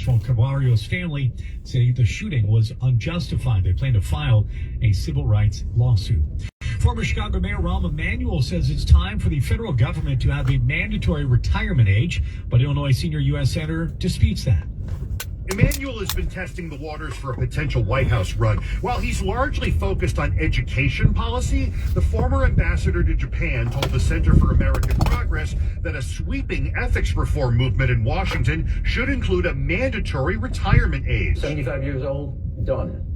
from Caballero's family say the shooting was unjustified. They plan to file a civil rights lawsuit. Former Chicago Mayor Rahm Emanuel says it's time for the federal government to have a mandatory retirement age, but Illinois senior U.S. Senator disputes that. Emanuel has been testing the waters for a potential White House run. While he's largely focused on education policy, the former ambassador to Japan told the Center for American Progress that a sweeping ethics reform movement in Washington should include a mandatory retirement age. 75 years old, done.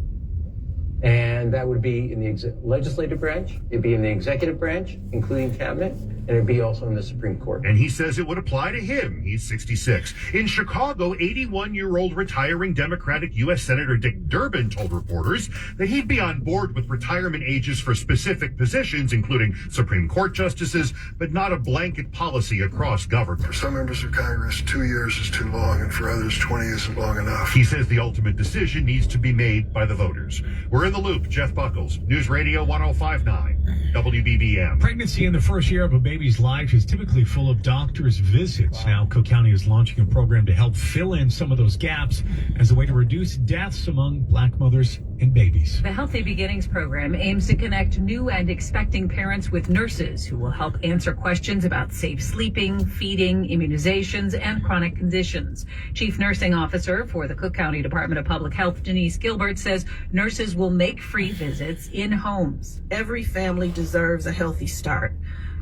And that would be in the legislative branch, it'd be in the executive branch, including cabinet, and it'd be also in the Supreme Court. And he says it would apply to him. He's 66. In Chicago, 81-year-old retiring Democratic U.S. Senator Dick Durbin told reporters that he'd be on board with retirement ages for specific positions, including Supreme Court justices, but not a blanket policy across government. For some members of Congress, 2 years is too long, and for others, 20 isn't long enough. He says the ultimate decision needs to be made by the voters. We're in the loop. Jeff Buckles, News Radio 105.9, WBBM. Pregnancy in the first year of a baby's life is typically full of doctor's visits. Now, Cook County is launching a program to help fill in some of those gaps as a way to reduce deaths among Black mothers and babies. The Healthy Beginnings program aims to connect new and expecting parents with nurses who will help answer questions about safe sleeping, feeding, immunizations, and chronic conditions. Chief Nursing Officer for the Cook County Department of Public Health, Denise Gilbert, says nurses will make free visits in homes. Every family deserves a healthy start.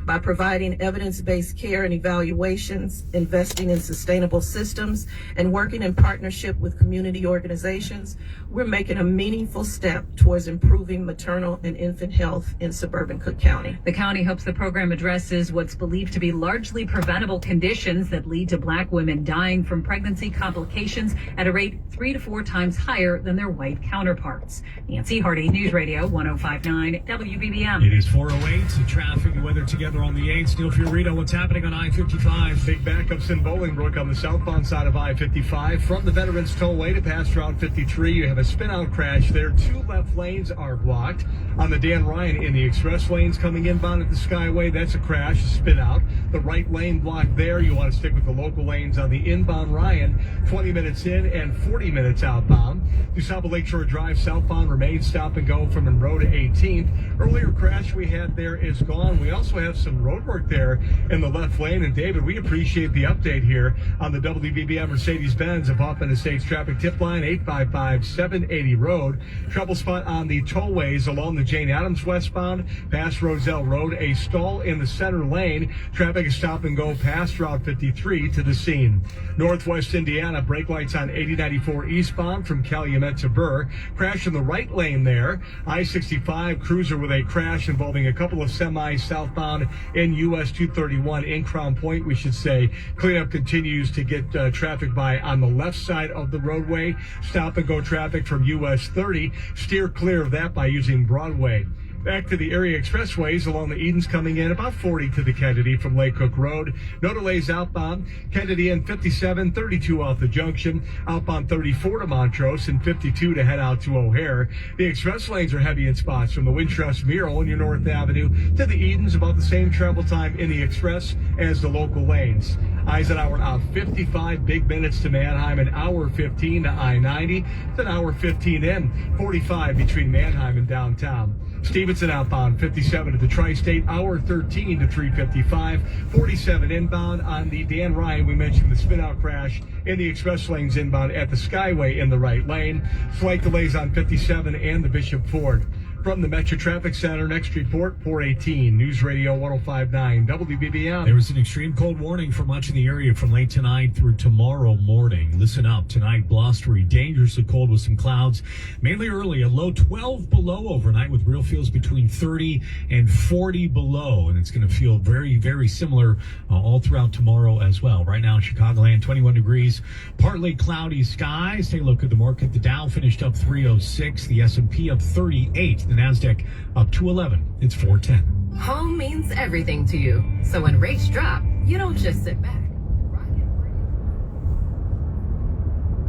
By providing evidence-based care and evaluations, investing in sustainable systems, and working in partnership with community organizations, we're making a meaningful step towards improving maternal and infant health in suburban Cook County. The county hopes the program addresses what's believed to be largely preventable conditions that lead to Black women dying from pregnancy complications at a rate 3 to 4 times higher than their white counterparts. Nancy Hardy, News Radio 105.9 WBBM. It is 4:08. Traffic and weather together on the 8th. Neil Fiorito, what's happening on I-55? Big backups in Bolingbrook on the southbound side of I-55. From the Veterans Tollway to past Route 53, you have a spin-out crash there. 2 left lanes are blocked. On the Dan Ryan in the express lanes coming inbound at the Skyway, that's a crash, a spin-out. The right lane blocked there. You want to stick with the local lanes on the inbound Ryan. 20 minutes in and 40 minutes outbound. DuSable Lakeshore Drive southbound remains stop and go from Monroe to 18th. Earlier crash we had there is gone. We also have some road work there in the left lane. And David, we appreciate the update here on the WBBM Mercedes-Benz of Hoffman Estates traffic tip line 855-780 road. Trouble spot on the tollways along the Jane Addams westbound past Roselle Road. A stall in the center lane. Traffic is stop and go past Route 53 to the scene. Northwest Indiana, brake lights on 8094 eastbound from Calumet to Burr. Crash in the right lane there. I-65 cruiser with a crash involving a couple of semis southbound in US 231 in Crown Point, we should say. Cleanup continues to get traffic by on the left side of the roadway. Stop and go traffic from US 30. Steer clear of that by using Broadway. Back to the area expressways along the Edens coming in about 40 to the Kennedy from Lake Cook Road. No delays outbound. Kennedy in 57, 32 off the junction. Outbound 34 to Montrose and 52 to head out to O'Hare. The express lanes are heavy in spots from the Wintrust Mural in your North Avenue to the Edens, about the same travel time in the express as the local lanes. Eisenhower out 55 big minutes to Manheim, an hour 15 to I-90. It's an hour 15 in, 45 between Manheim and downtown. Stevenson outbound 57 to the Tri-State, hour 13 to 355, 47 inbound on the Dan Ryan. We mentioned the spin-out crash in the express lanes inbound at the Skyway in the right lane. Slight delays on 57 and the Bishop Ford. From the Metro Traffic Center, next report, 418, News Radio 105.9, WBBM. There is an extreme cold warning for much of the area from late tonight through tomorrow morning. Listen up. Tonight, blustery, dangerously cold with some clouds. Mainly early, a low 12 below overnight with real feels between 30 and 40 below. And it's going to feel very, very similar all throughout tomorrow as well. Right now in Chicagoland, 21 degrees, partly cloudy skies. Take a look at the market. The Dow finished up 306, the S&P up 38. The NASDAQ up 211. It's 410. Home means everything to you. So when rates drop, you don't just sit back.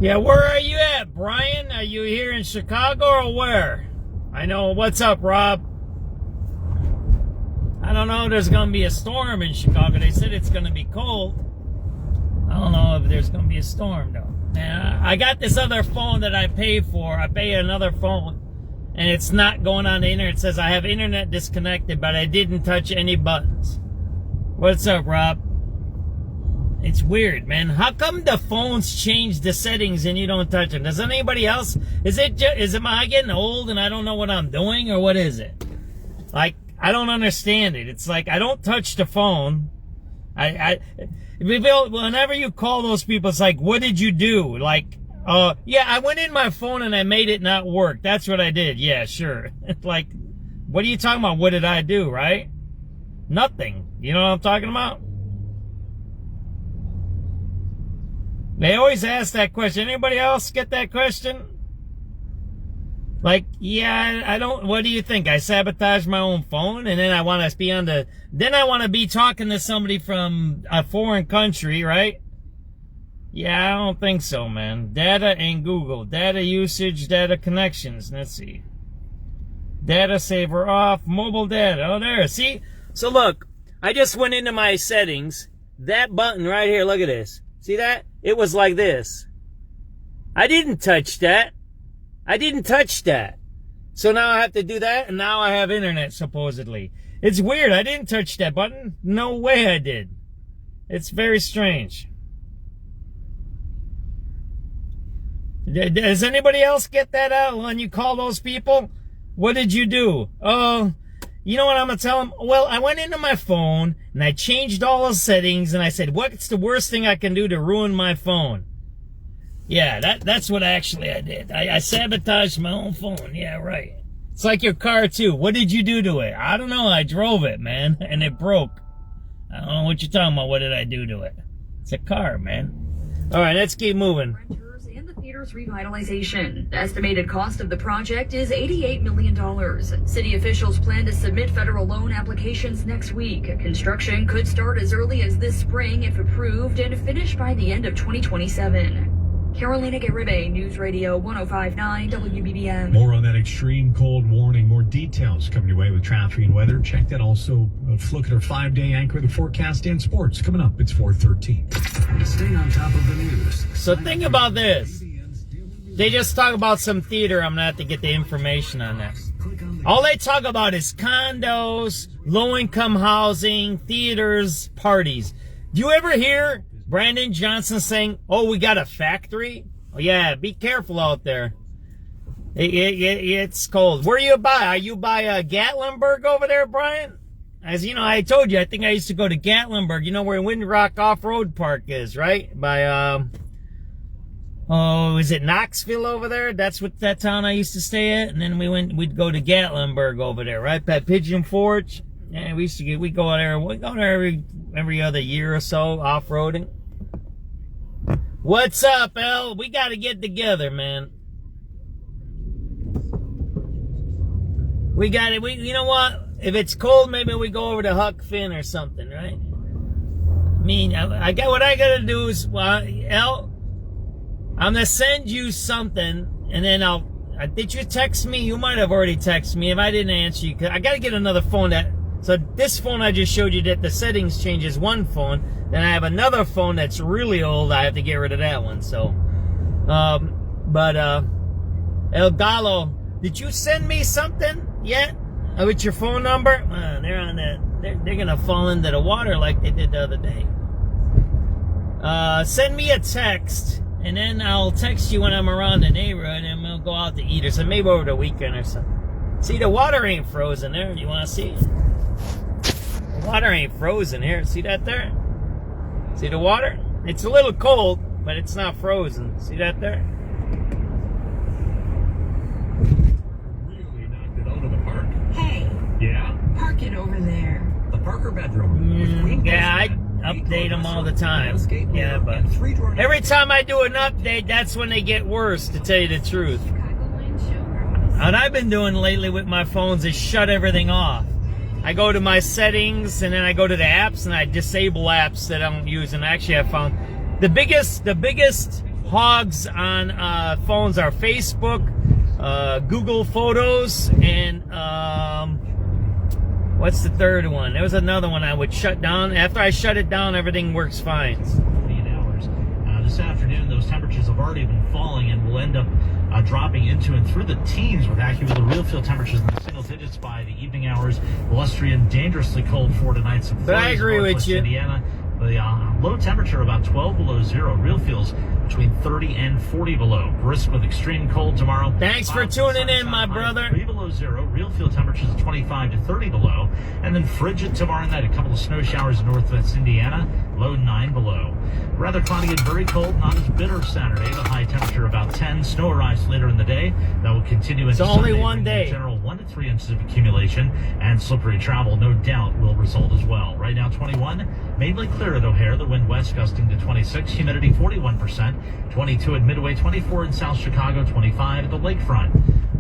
Yeah, where are you at, Brian? Are you here in Chicago or where? I know. What's up, Rob? I don't know. There's going to be a storm in Chicago. They said it's going to be cold. I don't know if there's going to be a storm, though. I got this other phone that I pay for. I pay another phone, and it's not going on the internet. It says I have internet disconnected, but I didn't touch any buttons. What's up, Rob? It's weird, man. How come the phones change the settings and you don't touch them? Does anybody else? Is am I getting old and I don't know what I'm doing, or what is it? Like, I don't understand it. It's like I don't touch the phone. Whenever you call those people, it's like, what did you do? Like, yeah, I went in my phone and I made it not work. That's what I did. Yeah, sure. Like, what are you talking about? What did I do, right? Nothing. You know what I'm talking about? They always ask that question. Anybody else get that question? Like, yeah, I don't, what do you think? I sabotage my own phone and then I want to be then I want to be talking to somebody from a foreign country, right? Yeah, I don't think so, man. Data and Google. Data usage, data connections. Let's see. Data saver off, mobile data. Oh, there. See? So look, I just went into my settings. That button right here, look at this. See that? It was like this. I didn't touch that. I didn't touch that. So now I have to do that, and now I have internet, supposedly. It's weird. I didn't touch that button. No way I did. It's very strange. Does anybody else get that out when you call those people? What did you do? Oh, you know what I'm going to tell them? Well, I went into my phone, and I changed all the settings, and I said, what's the worst thing I can do to ruin my phone? Yeah, that's what actually I did. I sabotaged my own phone. Yeah, right. It's like your car, too. What did you do to it? I don't know. I drove it, man, and it broke. I don't know what you're talking about. What did I do to it? It's a car, man. All right, let's keep moving. And the theater's revitalization. The estimated cost of the project is $88 million. City officials plan to submit federal loan applications next week. Construction could start as early as this spring if approved and finish by the end of 2027. Carolina Garibay, News Radio 105.9 WBBM. More on that extreme cold warning. More details coming your way with traffic and weather. Check that also. Look at our 5-day anchor, the forecast and sports. Coming up, it's 4:13. Stay on top of the news. So think about this. They just talk about some theater. I'm going to have to get the information on that. All they talk about is condos, low-income housing, theaters, parties. Do you ever hear Brandon Johnson saying, oh, we got a factory? Oh, yeah, be careful out there. It's cold. Where you by? Are you by Gatlinburg over there, Brian? As you know, I told you, I think I used to go to Gatlinburg. You know where Windrock Off-Road Park is, right? By, is it Knoxville over there? That's what that town I used to stay at. And then we'd go to Gatlinburg over there, right? By Pigeon Forge. Yeah, we go there every other year or so, off-roading. What's up, El? We got to get together, man. We got it. You know what? If it's cold, maybe we go over to Huck Finn or something, right? I mean, I got what I got to do is, El, I'm going to send you something, and then did you text me? You might have already texted me. If I didn't answer you, 'cause I got to get another phone so this phone I just showed you that the settings changes one phone. Then I have another phone that's really old. I have to get rid of that one. So, El Gallo, did you send me something yet with your phone number? They're on that. They're gonna fall into the water like they did the other day. Send me a text, and then I'll text you when I'm around the neighborhood, and we'll go out to eat or something. Maybe over the weekend or something. See, the water ain't frozen there. You want to see? The water ain't frozen here. See that there? See the water? It's a little cold, but it's not frozen. See that there? Really knocked it out of the park. Hey, Yeah? park it over there. The Parker bedroom. Yeah, I update them all the time. Yeah, but every time I do an update, that's when they get worse, to tell you the truth. What I've been doing lately with my phones is shut everything off. I go to my settings, and then I go to the apps, and I disable apps that I don't use. And actually, I found the biggest hogs on phones are Facebook, Google Photos, and what's the third one? There was another one I would shut down. After I shut it down, everything works fine. this afternoon, those temperatures have already been falling and will end up dropping into and through the teens with AccuWeather real field temperatures in the single digits by the evening hours. Blustery and dangerously cold for tonight. Some But I agree with you. Indiana. The low temperature about 12 below zero. Real feels between 30 and 40 below. Brisk with extreme cold tomorrow. Thanks for tuning in, my brother. 3 below zero. Real field temperatures 25 to 30 below. And then frigid tomorrow night. A couple of snow showers in northwest Indiana. Low 9 below. Rather cloudy and very cold. Not as bitter Saturday. The high temperature about 10. Snow arrives later in the day. That will continue into only Sunday, one day. In general, 1 to 3 inches of accumulation. And slippery travel, no doubt, will result as well. Right now, 21. Mainly clear at O'Hare. The wind west gusting to 26. Humidity 41%. 22 at Midway. 24 in South Chicago. 25 at the lakefront.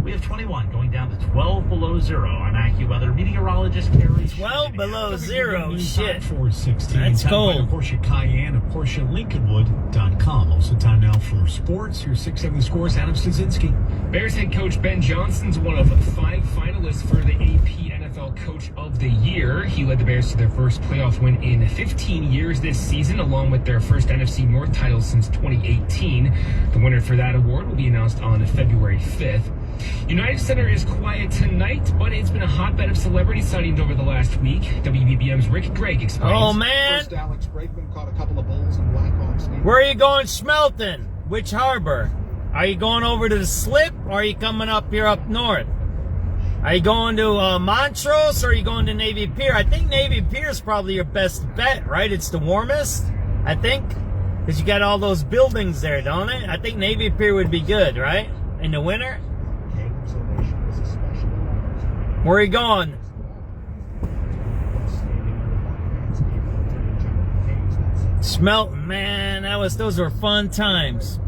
We have 21 going down to 12 below zero. I'm AccuWeather meteorologist Carrie. 12 below zero. News Shit. 416. That's cold. Porsche Cayenne and PorscheLincolnwood.com. Also time now for sports. Here's 6-7 scores. Adam Stasinski. Bears head coach Ben Johnson's one of 5 finalists for the AP NFL Coach of the Year. He led the Bears to their first playoff win in 15 years this season, along with their first NFC North title since 2018. The winner for that award will be announced on February 5th. United Center is quiet tonight, but it's been a hotbed of celebrity sightings over the last week. WBBM's Rick Gregg explains. Oh, man. First, Alex Bregman caught a couple of bulls in Blackhawks. Where are you going smelting? Which harbor? Are you going over to the slip, or are you coming up here up north? Are you going to Montrose, or are you going to Navy Pier? I think Navy Pier is probably your best bet, right? It's the warmest, I think, because you got all those buildings there, don't it? I think Navy Pier would be good, right? In the winter? Where are you going? Smelting, man, those were fun times.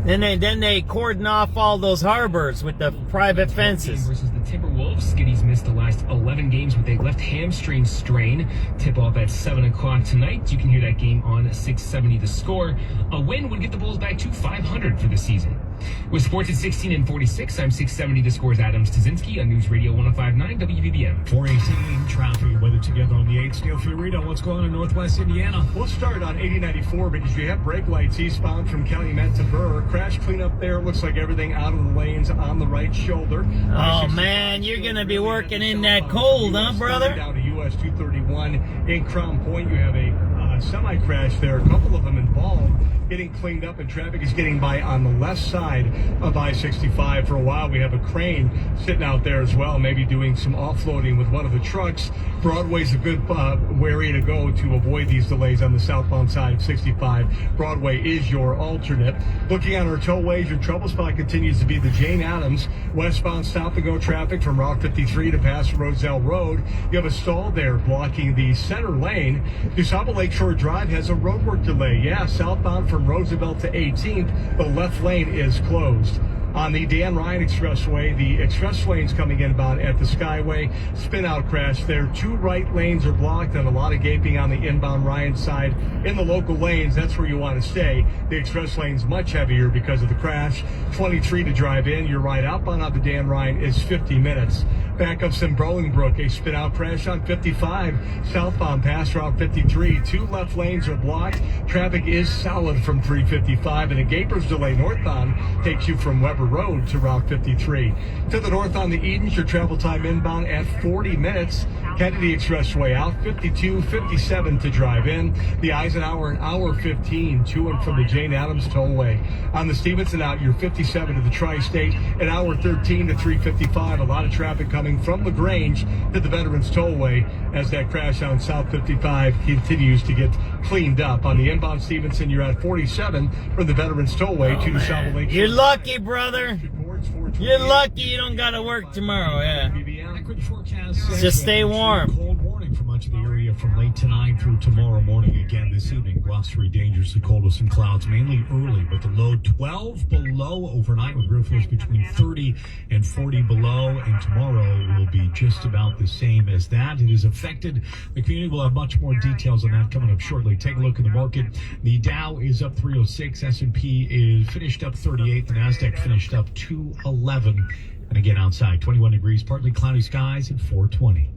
Then they cordon off all those harbors with the private fences. Versus the Timberwolves. Skitties missed the last 11 games with a left hamstring strain. Tip off at 7 o'clock tonight. You can hear that game on 670 The Score. A win would get the Bulls back to 500 for the season. With sports at 16 and 46, I'm 670 The Score's Adam Stasinski on News Radio 105.9 WBBM. 418 traffic and weather together on the 8th. Steel Fiorito, what's going on in northwest Indiana? We'll start on 8094 because you have brake lights eastbound from Calumet to Burr. Crash cleanup there. Looks like everything out of the lanes on the right shoulder. Oh, man, you're going to be working in that cold, huh, brother? Down to US 231 in Crown Point. You have a semi-crash there. A couple of them involved. Getting cleaned up, and traffic is getting by on the left side of I-65. For a while, we have a crane sitting out there as well, maybe doing some offloading with one of the trucks. Broadway's a good area to go to avoid these delays on the southbound side of 65. Broadway is your alternate. Looking at our tollways, your trouble spot continues to be the Jane Addams westbound stop-and-go traffic from Route 53 to past Roselle Road. You have a stall there blocking the center lane. DuSable Lakeshore Drive has a roadwork delay. Yeah, southbound from Roosevelt to 18th, the left lane is closed. On the Dan Ryan Expressway, the express lanes coming inbound at the Skyway, spin-out crash there. 2 right lanes are blocked and a lot of gaping on the inbound Ryan side. In the local lanes, that's where you want to stay. The express lane's much heavier because of the crash. 23 to drive in. Your ride outbound on the Dan Ryan is 50 minutes. Backups in Bolingbrook, a spin-out crash on 55. Southbound past Route 53. 2 left lanes are blocked. Traffic is solid from 355, and a Gapers delay northbound takes you from Weber Road to Route 53. To the north on the Edens, your travel time inbound at 40 minutes. Kennedy Expressway out 52, 57 to drive in. The Eisenhower an hour 15 to and from the Jane Addams Tollway. On the Stevenson out, you're 57 to the Tri-State, an hour 13 to 355. A lot of traffic coming from LaGrange to the Veterans Tollway as that crash on South 55 continues to get cleaned up. On the inbound Stevenson, you're at 47 from the Veterans Tollway to DuSable Lakeshore. You're lucky, brother. You're lucky you don't got to work tomorrow, yeah. Just stay warm. Cold warning for much of the area from late tonight through tomorrow morning. Again this evening, blustery, dangerously cold with some clouds, mainly early, but the low 12 below overnight with real feels between 30 and 40 below. And tomorrow will be just about the same as that. It has affected the community. We'll have much more details on that coming up shortly. Take a look at the market. The Dow is up 306. S&P is finished up 38. The NASDAQ finished up 211. And again outside, 21 degrees, partly cloudy skies at 420.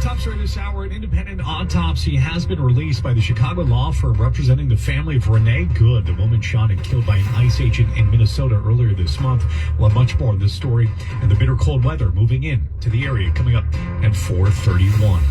Top story this hour, an independent autopsy has been released by the Chicago law firm representing the family of Renee Good, the woman shot and killed by an ICE agent in Minnesota earlier this month. We'll have much more on this story and the bitter cold weather moving in to the area coming up at 4:31.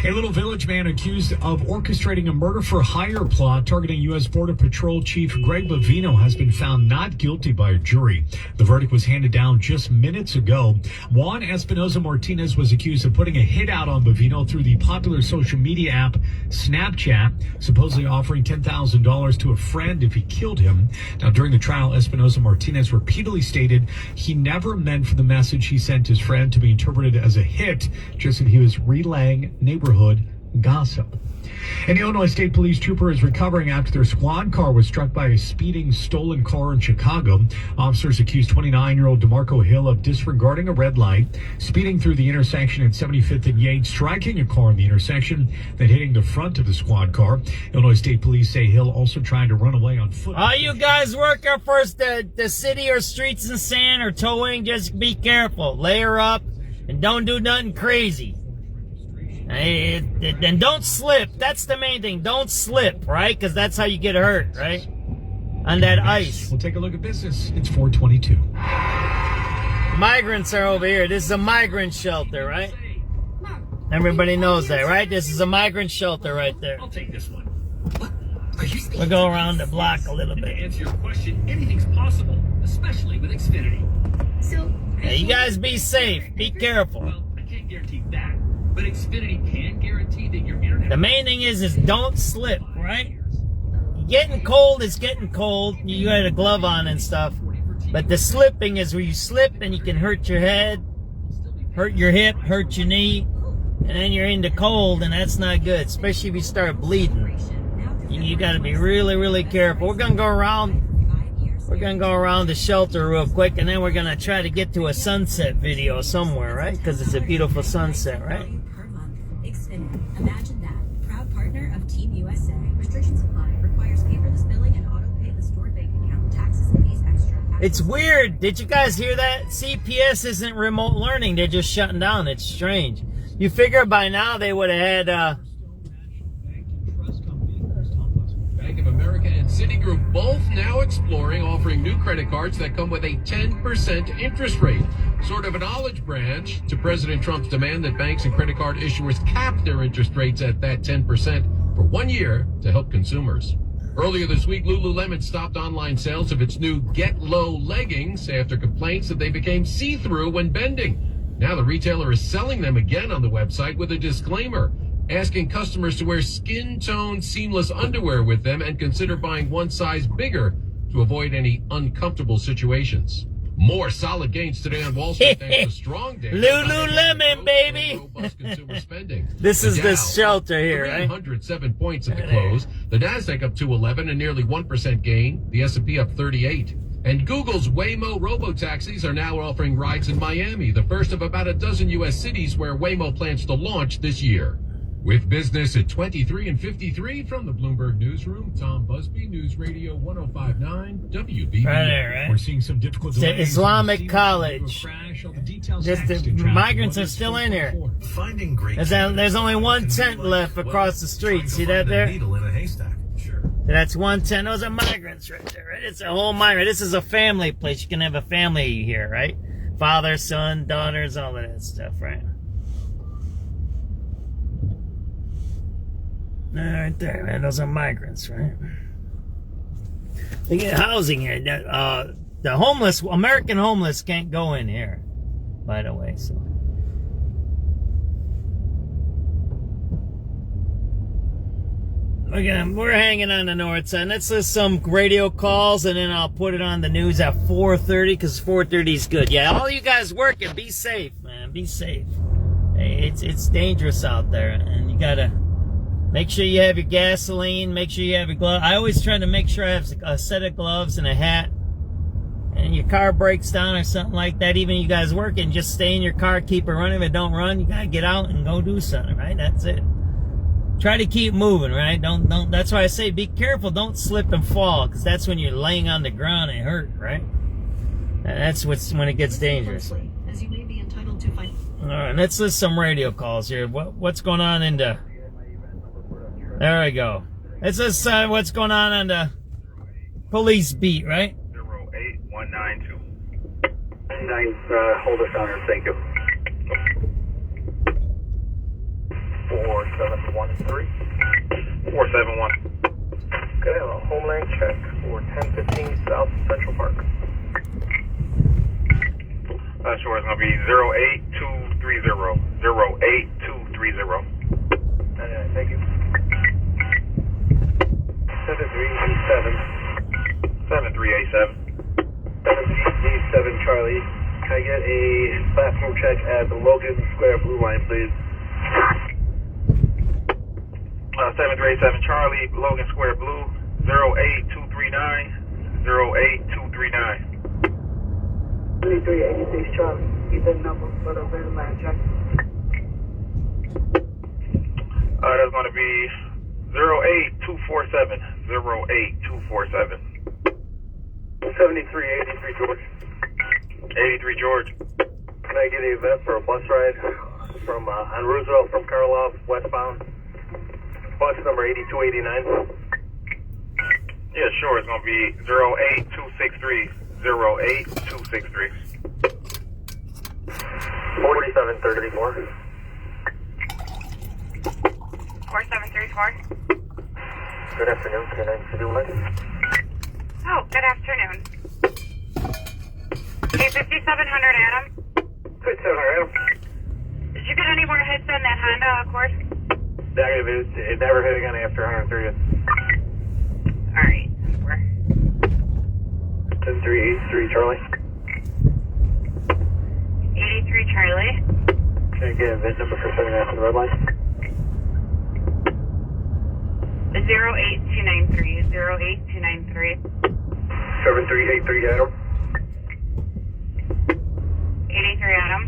A Little Village man accused of orchestrating a murder-for-hire plot targeting U.S. Border Patrol Chief Greg Bovino has been found not guilty by a jury. The verdict was handed down just minutes ago. Juan Espinoza Martinez was accused of putting a hit out on Bovino through the popular social media app Snapchat, supposedly offering $10,000 to a friend if he killed him. Now, during the trial, Espinoza Martinez repeatedly stated he never meant for the message he sent his friend to be interpreted as a hit, just that he was relaying neighborhood gossip. An Illinois State Police trooper is recovering after their squad car was struck by a speeding stolen car in Chicago. Officers accused 29-year-old DeMarco Hill of disregarding a red light, speeding through the intersection at 75th and Yates, striking a car in the intersection, then hitting the front of the squad car. Illinois State Police say Hill also tried to run away on foot. All you guys working for the city or streets and sand or towing, just be careful. Layer up and don't do nothing crazy. And don't slip. That's the main thing. Don't slip, right? Because that's how you get hurt, right? On that ice. We'll take a look at business. It's 4:22. Migrants are over here. This is a migrant shelter, right? Everybody knows that, right? This is a migrant shelter right there. I'll take this one. We'll go around the block a little To bit. answer your question, anything's possible, especially with Xfinity. So, Hey, you guys be safe. Be careful. well, I can't guarantee that, but Xfinity can guarantee that your internet. The main thing is don't slip, right? Getting cold is getting cold. You got a glove on and stuff. But the slipping is where you slip and you can hurt your head, hurt your hip, hurt your knee, and then you're into cold, and that's not good, especially if you start bleeding. You got to be really, really careful. We're going to go around the shelter real quick, and then we're going to try to get to a sunset video somewhere, right? Because it's a beautiful sunset, right? Imagine that. Proud partner of Team USA. Restrictions apply. Requires paperless billing and auto-pay the stored bank account. Taxes and fees extra. It's weird. Did you guys hear that? CPS isn't remote learning. They're just shutting down. It's strange. You figure by now they would have had... Bank of America and Citigroup both now exploring offering new credit cards that come with a 10% interest rate. Sort of an olive branch to President Trump's demand that banks and credit card issuers cap their interest rates at that 10% for 1 year to help consumers. Earlier this week, Lululemon stopped online sales of its new Get Low leggings after complaints that they became see-through when bending. Now the retailer is selling them again on the website with a disclaimer, asking customers to wear skin-tone seamless underwear with them and consider buying one size bigger to avoid any uncomfortable situations. More solid gains today on Wall Street thanks to strong data. Lululemon, baby! Robust consumer spending. This is The the Dow, shelter here, right? 307 points at the close. The Nasdaq up 211, a nearly 1% gain. The S&P up 38. And Google's Waymo robo-taxis are now offering rides in Miami, the first of about a dozen U.S. cities where Waymo plans to launch this year. With business at 23 and 53 from the Bloomberg Newsroom, Tom Busby, News Radio 105.9 WBB. Right there, right? We're seeing some difficult It's the delays. Islamic College. All the details Just next the in Traffic migrants are Mondays, still in here. 4:44. Finding great. There's only one tent left across the street. See that there? Needle in a haystack. Sure. That's one tent. Those are migrants right there, right? It's a whole migrant. This is a family place. You can have a family here, right? Father, son, daughters, all of that stuff, right? Right there, man. Those are migrants, right? They get housing here. The homeless, American homeless can't go in here, by the way, so. We're hanging on the north side. Let's list some radio calls, and then I'll put it on the news at 4:30, because 4:30 is good. Yeah, all you guys working, be safe, man. Be safe. Hey, it's dangerous out there, and you gotta make sure you have your gasoline. Make sure you have your gloves. I always try to make sure I have a set of gloves and a hat. And your car breaks down or something like that, even you guys working, just stay in your car, keep it running. If it don't run, you gotta get out and go do something, right? That's it. Try to keep moving, right? Don't. That's why I say be careful. Don't slip and fall, because that's when you're laying on the ground and hurt, right? And that's when it gets dangerous. As you may be entitled to find. All right, let's list some radio calls here. What's going on in the... There we go. Let's list what's going on the police beat, right? 08192. Hold us on here, thank you. 4713. 471. Could I have a homeland check for 1015 South Central Park? Sure, it's going to be 08230. 08230. Thank you. 7387. 7387. 7387 Charlie. Can I get a platform check at the Logan Square Blue Line, please? 7387 Charlie, Logan Square Blue, 08239. 08239. 7386 Charlie. Keep that number for the red line check. That's going to be 08247. 08247. 7383 George. 83 George. Can I get an event for a bus ride from on Roosevelt from Karloff westbound? Bus number 8289. Yeah, sure. It's going to be 08263. 08263. 4734. 4734. Good afternoon. Can I see you one? Oh, good afternoon. Okay, 5700 Adam. 5700 Adam. Did you get any more hits on that Honda Accord? Negative. It never hit again after 130th. Alright. 7383 Charlie. 83 Charlie. Can I get a VIN number for 79 for the red line? 08293. 08293. 7383 Adam. 83 Adam.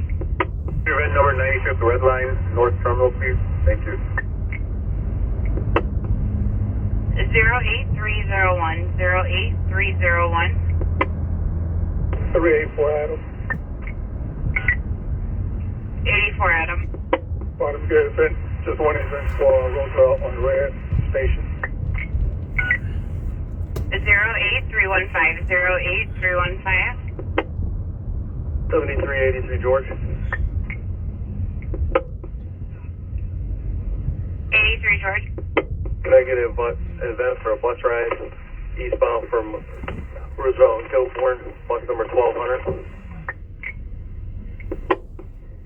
Your VIN number 95th red line, North Terminal, please. Thank you. 08301. 08301. 384 Adam. 84 Adam. Bottom good event. Just one event for Roosevelt on the red station. 08315. 08315. 7383 George. 83 George. Can I get an event for a bus ride eastbound from Roosevelt and Kilbourne, bus number 1200?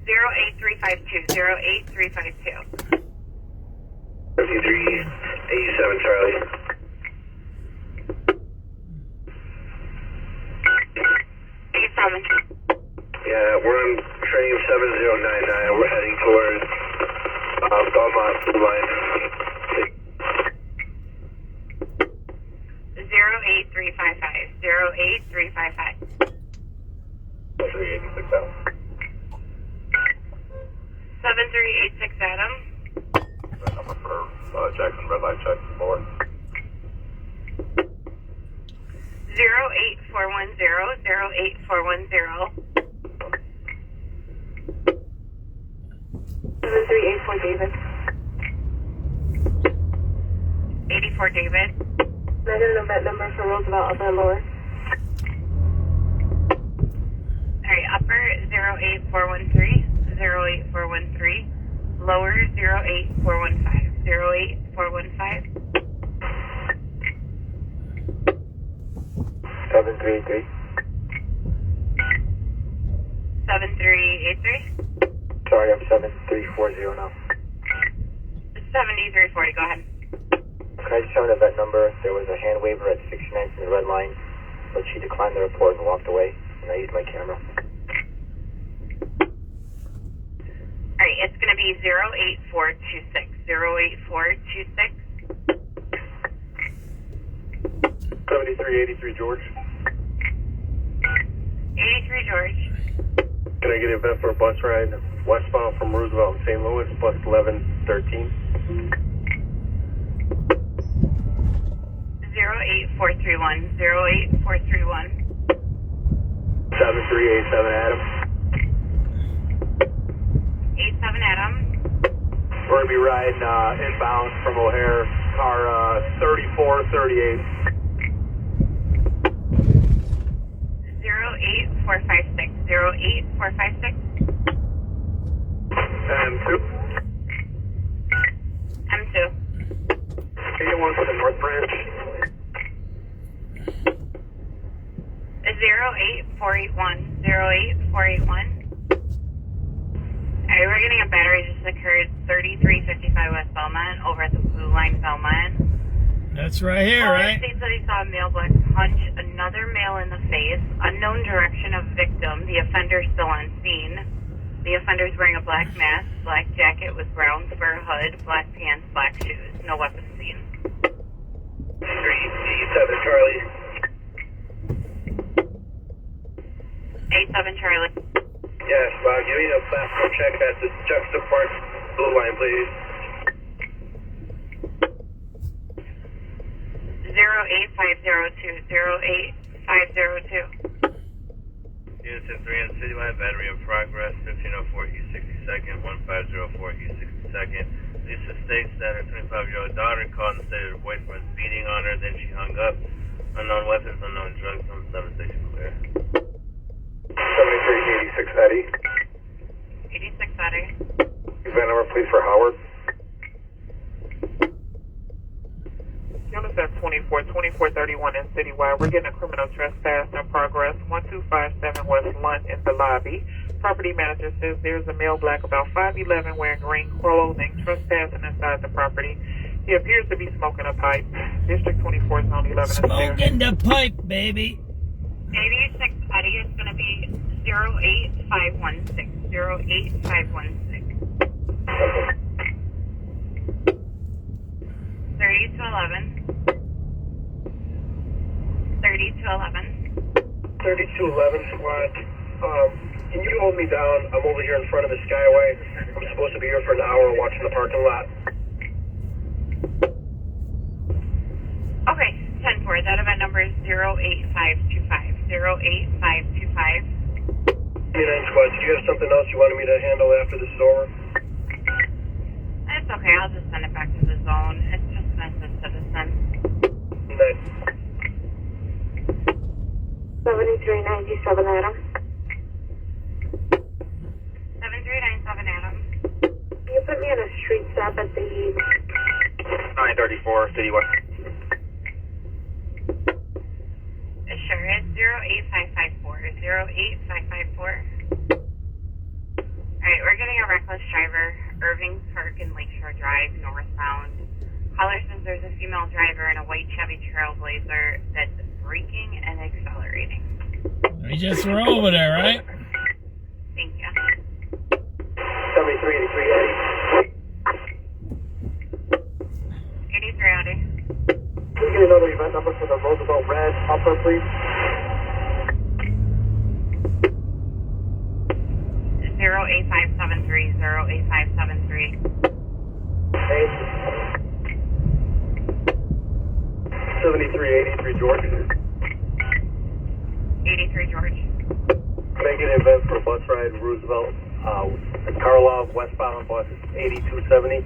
08352. 08352. 5387 Charlie. 87. Yeah, we're on train 7099. We're heading towards Belmont Blue Line. 08355. 08355. 7386 Adam. 7386 Adam. That number for Jackson Red Light check forward. 08410. 08410. 7384 David. 84 David. Negative event number for Roosevelt, upper and lower. Alright, upper 08413. 08413. Lower 08415. 08415. 7383. 7383. Sorry, I'm 7340 now. 7340, go ahead. Can I just have an event number? There was a hand waiver at 69th in the red line, but she declined the report and walked away, and I used my camera. Alright, it's going to be 08426. 08426. 7383 George. 83 George. Can I get an event for a bus ride westbound from Roosevelt and St. Louis, bus 1113? 08431. 08431. 7387 Adam. 87 Adam. We're going to be riding inbound from O'Hare, car 3438. 08456. 08456. M2. M2. 81 for the North Branch. 08481. 08481. Alright, we're getting a battery just occurred 3355 West Belmont over at the Blue Line Belmont. That's right here, right? States that he saw a male black punch another male in the face. Unknown direction of victim. The offender still on scene. The offender is wearing a black mask, black jacket with brown fur hood, black pants, black shoes. No weapon seen. 87 Charlie. 87 Charlie. Yes, give me a platform check at the Juxta Park Blue Line, please. 08502. 08502. Unit 3 on Citywide, battery in progress, 1504 East 62nd, 1504 East 62nd. Lisa states that her 25-year-old daughter called and stated her boyfriend was beating on her, then she hung up. Unknown weapons, unknown drugs, on 76 clear. 7386 Eddie. 86 Eddie. Event number, please, for Howard. Unit 2431 in Citywide. We're getting a criminal trespass in progress. 1257 West Lunt in the lobby. Property manager says there's a male black about 5'11" wearing green clothing trespassing inside the property. He appears to be smoking a pipe. District 24 Zone 11 is there. Smoking the pipe, baby. 86 Eddie is going to be 08516. 08516. 3211. 3211. 3211 squad. Can you hold me down? I'm over here in front of the Skyway. I'm supposed to be here for an hour watching the parking lot. Okay, 10-4. That event number is 08525. 08525. Unit squad, do you have something else you wanted me to handle after this is over? It's okay. I'll just send it back to the zone. It's just an assist citizen. Nice. 7397 Adam. 7397 Adam. Can you put me on a street stop at the 934 Citywide. Sure, it's 08554. 08554. Alright, we're getting a reckless driver, Irving Park and Lakeshore Drive, northbound. Caller says there's a female driver in a white Chevy Trailblazer that's braking and accelerating. We just were over there, right? Thank you. 7383 Eddie. 83 Audi. Can we get another event number for the Roosevelt Red upper, please? 08573. 08573. 7383 George. 83 George. Make an event for bus ride Roosevelt, Karlov, westbound bus 8270.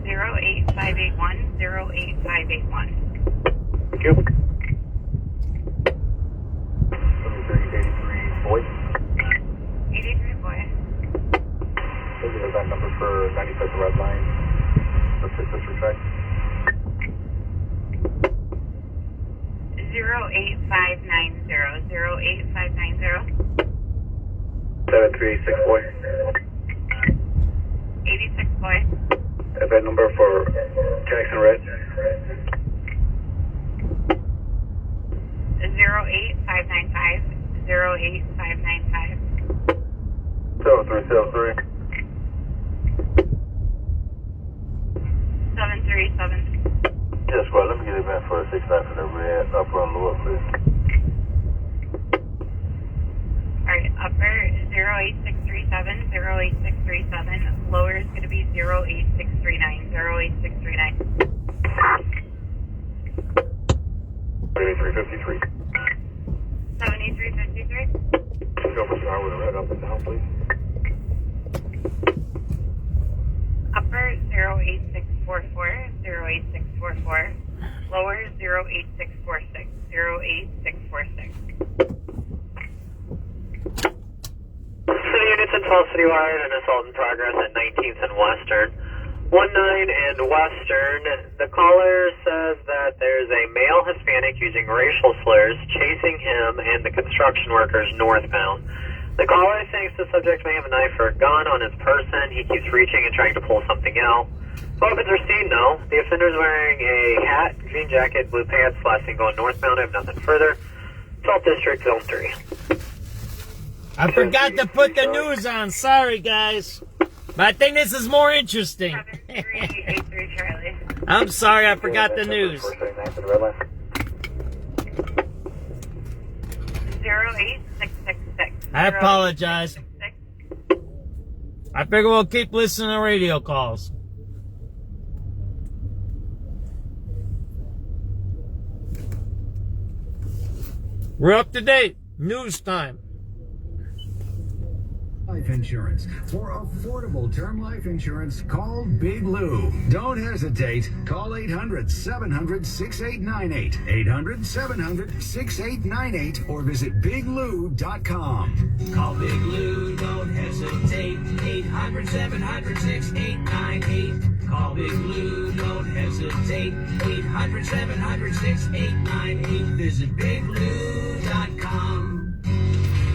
08581. 08581. Thank you. 7383 boy. 83 boy. Make an event number for 95 Red Line. Let's hit this retract. 08590. 08590. 7386 boy. 86 boy. Event number for Jackson Red. 08595. 08595. 0303. 737. Yes, well, let me get an event for a 69 for the red upper and lower, please. Alright, upper 08637. 08637. Lower is going to be 08639. 08639. 7353. 7353. Silver Star with a red up and down, please. Upper 08644, 08644. Lower 08646, 08646. City units in 12 citywide and assault in progress at 19th and Western. 19 and Western, the caller says that there's a male Hispanic using racial slurs chasing him and the construction workers northbound. The caller thinks the subject may have a knife or a gun on his person. He keeps reaching and trying to pull something out. Weapons are seen, though. The offender's wearing a hat, green jacket, blue pants, last seen going northbound. I have nothing further. Salt District, Zone 3. I forgot to put the news on. Sorry, guys. But I think this is more interesting. 7383 Charlie. I'm sorry, I forgot the news. 08666. I apologize. I figure we'll keep listening to radio calls. We're up to date. News time. Life insurance. For affordable term life insurance, call Big Lou. Don't hesitate. Call 800-700-6898. 800-700-6898 or visit biglou.com. Call Big Lou, don't hesitate. 800-700-6898. Call Big Lou, don't hesitate. 800-700-6898. Visit biglou.com.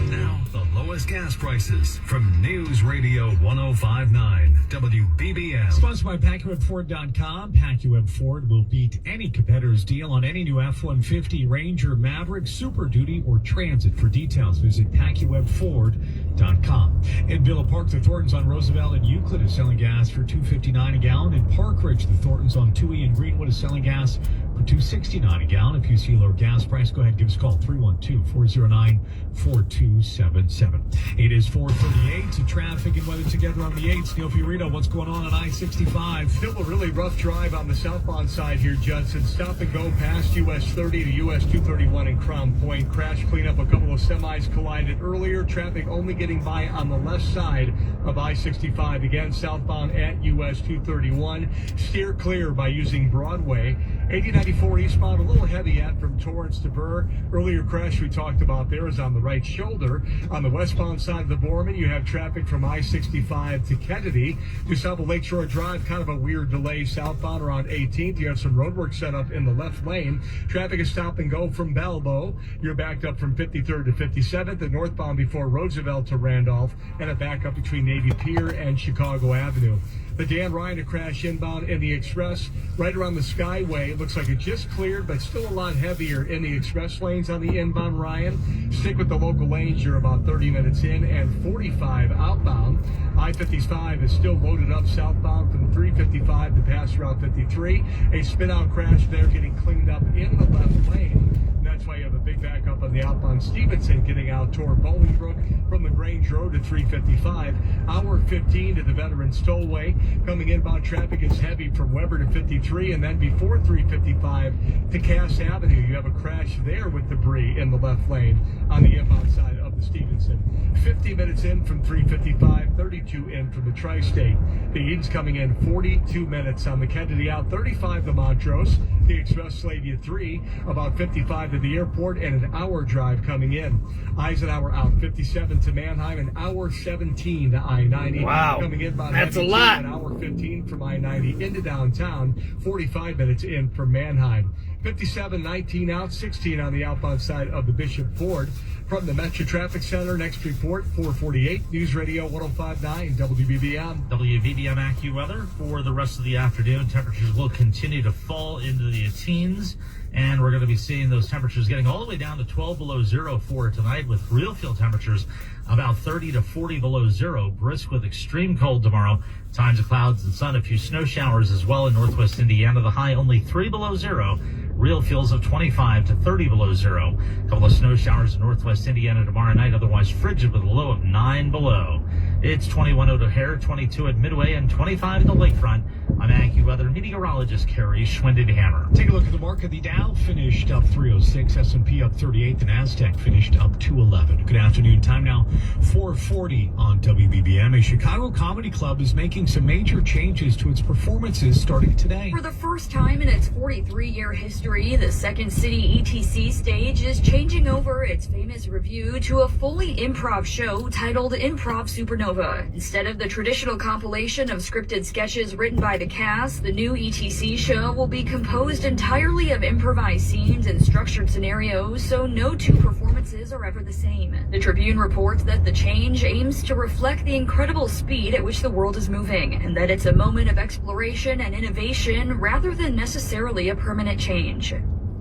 Now, the lowest gas prices from News Radio 105.9 WBBM. Sponsored by PacUwebFord.com. PacUweb Ford will beat any competitor's deal on any new F-150, Ranger, Maverick, Super Duty, or Transit. For details, visit PacUwebFord.com. In Villa Park, the Thorntons on Roosevelt and Euclid is selling gas for $2.59 a gallon. In Park Ridge, the Thorntons on Toohey and Greenwood is selling gas for $2.69 a gallon. If you see a lower gas price, go ahead and give us a call, 312-409-4277. It is 4:38. Traffic and weather together on the 8th. Neil Fiorito, what's going on I-65? Still a really rough drive on the southbound side here, Judson. Stop and go past US 30 to US 231 in Crown Point. Crash cleanup. A couple of semis collided earlier. Traffic only getting by on the left side of I-65. Again, southbound at US 231. Steer clear by using Broadway. 8094 eastbound, a little heavy at from Torrance to Burr. Earlier crash we talked about there is on the right shoulder. On the westbound side of the Borman, you have traffic from I-65 to Kennedy. To south of Lakeshore Drive, kind of a weird delay southbound around 18th. You have some roadwork set up in the left lane. Traffic is stop and go from Balbo. You're backed up from 53rd to 57th. The northbound before Roosevelt to Randolph. And a backup between Navy Pier and Chicago Avenue. The Dan Ryan, a crash inbound in the Express right around the Skyway. It looks like it just cleared, but still a lot heavier in the Express lanes on the inbound Ryan. Stick with the local lanes. You're about 30 minutes in and 45 outbound. I-55 is still loaded up southbound from 355 to pass Route 53. A spin-out crash there getting cleaned up in the left lane. That's why you have a big backup on the outbound Stevenson getting out toward Bolingbrook from the Grange Road to 355. Hour 15 to the Veterans Tollway. Coming inbound traffic is heavy from Weber to 53, and then before 355 to Cass Avenue. You have a crash there with debris in the left lane on the inbound side of the Stevenson. 50 minutes in from 355, 32 in from the Tri-State. The Eden's coming in 42 minutes on the Kennedy out, 35 to Montrose. The Express Slavia 3, about 55 to the airport, and an hour drive coming in. Eisenhower out 57 to Mannheim, an hour 17 to I-90. Wow, coming in about that's a lot. An hour 15 from I-90 into downtown, 45 minutes in from Mannheim. 57, 19 out, 16 on the outbound side of the Bishop Ford. From the Metro Traffic Center, next report, 448, News Radio 105.9 WBBM. WBBM AccuWeather for the rest of the afternoon. Temperatures will continue to fall into the teens, and we're going to be seeing those temperatures getting all the way down to 12 below zero for tonight, with real field temperatures about 30 to 40 below zero. Brisk with extreme cold tomorrow. Times of clouds and sun, a few snow showers as well in northwest Indiana. The high only 3 below zero. Real feels of 25 to 30 below zero. A couple of snow showers in northwest Indiana tomorrow night, otherwise frigid with a low of 9 below. It's 21 at O'Hare, 22 at Midway, and 25 at the lakefront. I'm AccuWeather meteorologist Carrie Schwindenhammer. Take a look at the market. The Dow finished up 306, S&P up 38, the Nasdaq finished up 211. Good afternoon. Time now 4:40 on WBBM. A Chicago Comedy Club is making some major changes to its performances starting today. For the first time in its 43-year history, the Second City ETC stage is changing over its famous revue to a fully improv show titled Improv Supernova. Instead of the traditional compilation of scripted sketches written by the cast, the new ETC show will be composed entirely of improvised scenes and structured scenarios, so no two performances are ever the same. The Tribune reports that the change aims to reflect the incredible speed at which the world is moving, and that it's a moment of exploration and innovation rather than necessarily a permanent change.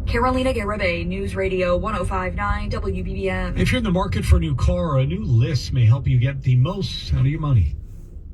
Carolina Garibay, News Radio 105.9 WBBM. If you're in the market for a new car, a new list may help you get the most out of your money.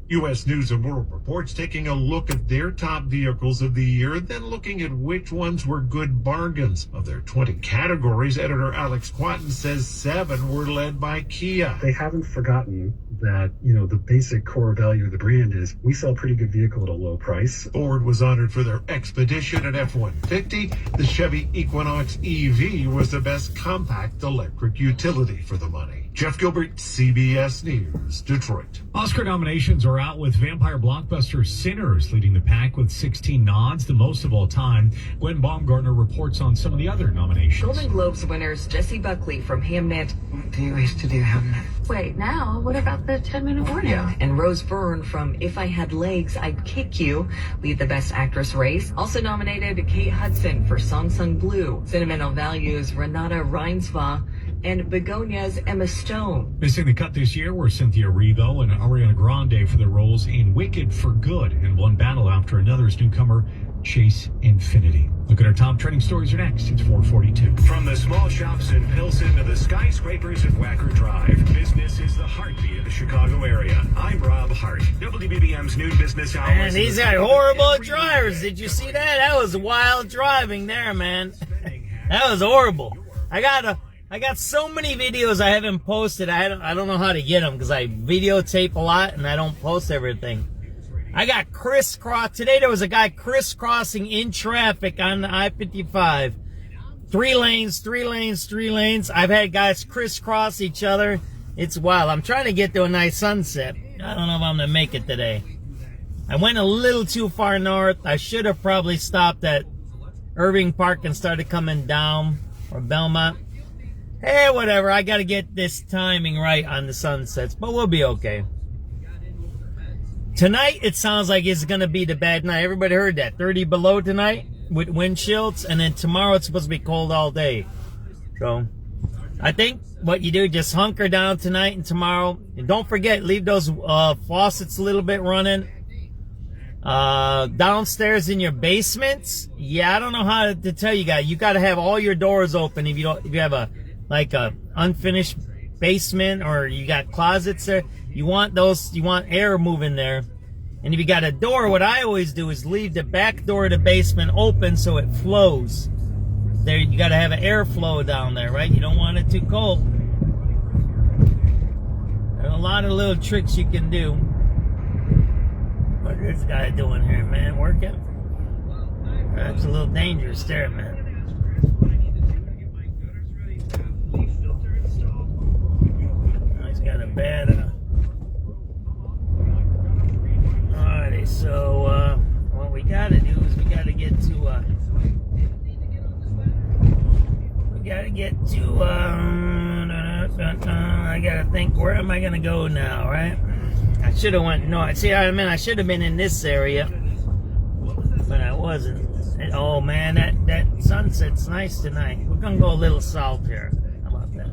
U.S. News & World Report's taking a look at their top vehicles of the year, then looking at which ones were good bargains. Of their 20 categories, editor Alex Quatten says 7 were led by Kia. They haven't forgotten that, the basic core value of the brand is we sell a pretty good vehicle at a low price. Ford was honored for their Expedition and F-150. The Chevy Equinox EV was the best compact electric utility for the money. Jeff Gilbert, CBS News, Detroit. Oscar nominations are out with vampire blockbuster Sinners leading the pack with 16 nods, the most of all time. Gwen Baumgartner reports on some of the other nominations. Golden Globes winners Jessie Buckley from Hamnet. What do you wish to do, Hamnet? Wait, now, what about the 10-minute warning? Yeah, and Rose Byrne from If I Had Legs, I'd Kick You lead the Best Actress race. Also nominated Kate Hudson for Song Sung Blue, Sentimental Values Renata Reinsva, and Begonia's Emma Stone. Missing the cut this year were Cynthia Erivo and Ariana Grande for their roles in Wicked for Good and One Battle After Another's newcomer Chase Infinity. Look at our top trending stories are next. It's 4:42. From the small shops in Pilsen to the skyscrapers of Wacker Drive, business is the heartbeat of the Chicago area. I'm Rob Hart. WBBM's noon business hours. And these are horrible drivers. Did you see that? That was wild driving there, man. That was horrible. I got so many videos I haven't posted. I don't know how to get them because I videotape a lot and I don't post everything. I got crisscross. Today there was a guy crisscrossing in traffic on the I-55. 3 lanes, 3 lanes, 3 lanes. I've had guys crisscross each other. It's wild. I'm trying to get to a nice sunset. I don't know if I'm going to make it today. I went a little too far north. I should have probably stopped at Irving Park and started coming down, or Belmont. Hey, whatever. I got to get this timing right on the sunsets, but we'll be okay. Tonight, it sounds like it's going to be the bad night. Everybody heard that. 30 below tonight with wind chills, and then tomorrow it's supposed to be cold all day. So, I think what you do, just hunker down tonight and tomorrow. And don't forget, leave those faucets a little bit running. Downstairs in your basements, I don't know how to tell you guys. You got to have all your doors open if you have a unfinished basement or you got closets there. You want air moving there. And if you got a door, what I always do is leave the back door of the basement open so it flows. There, you got to have an airflow down there, right? You don't want it too cold. There are a lot of little tricks you can do. What's this guy doing here, man? Working? That's a little dangerous there, man. He's got a bad... Alrighty, so what we gotta do is we gotta get to I gotta think, where am I gonna go now, right? I should have went north. See, I should have been in this area, but I wasn't. Oh man, that sunset's nice tonight. We're gonna go a little south here. How about that?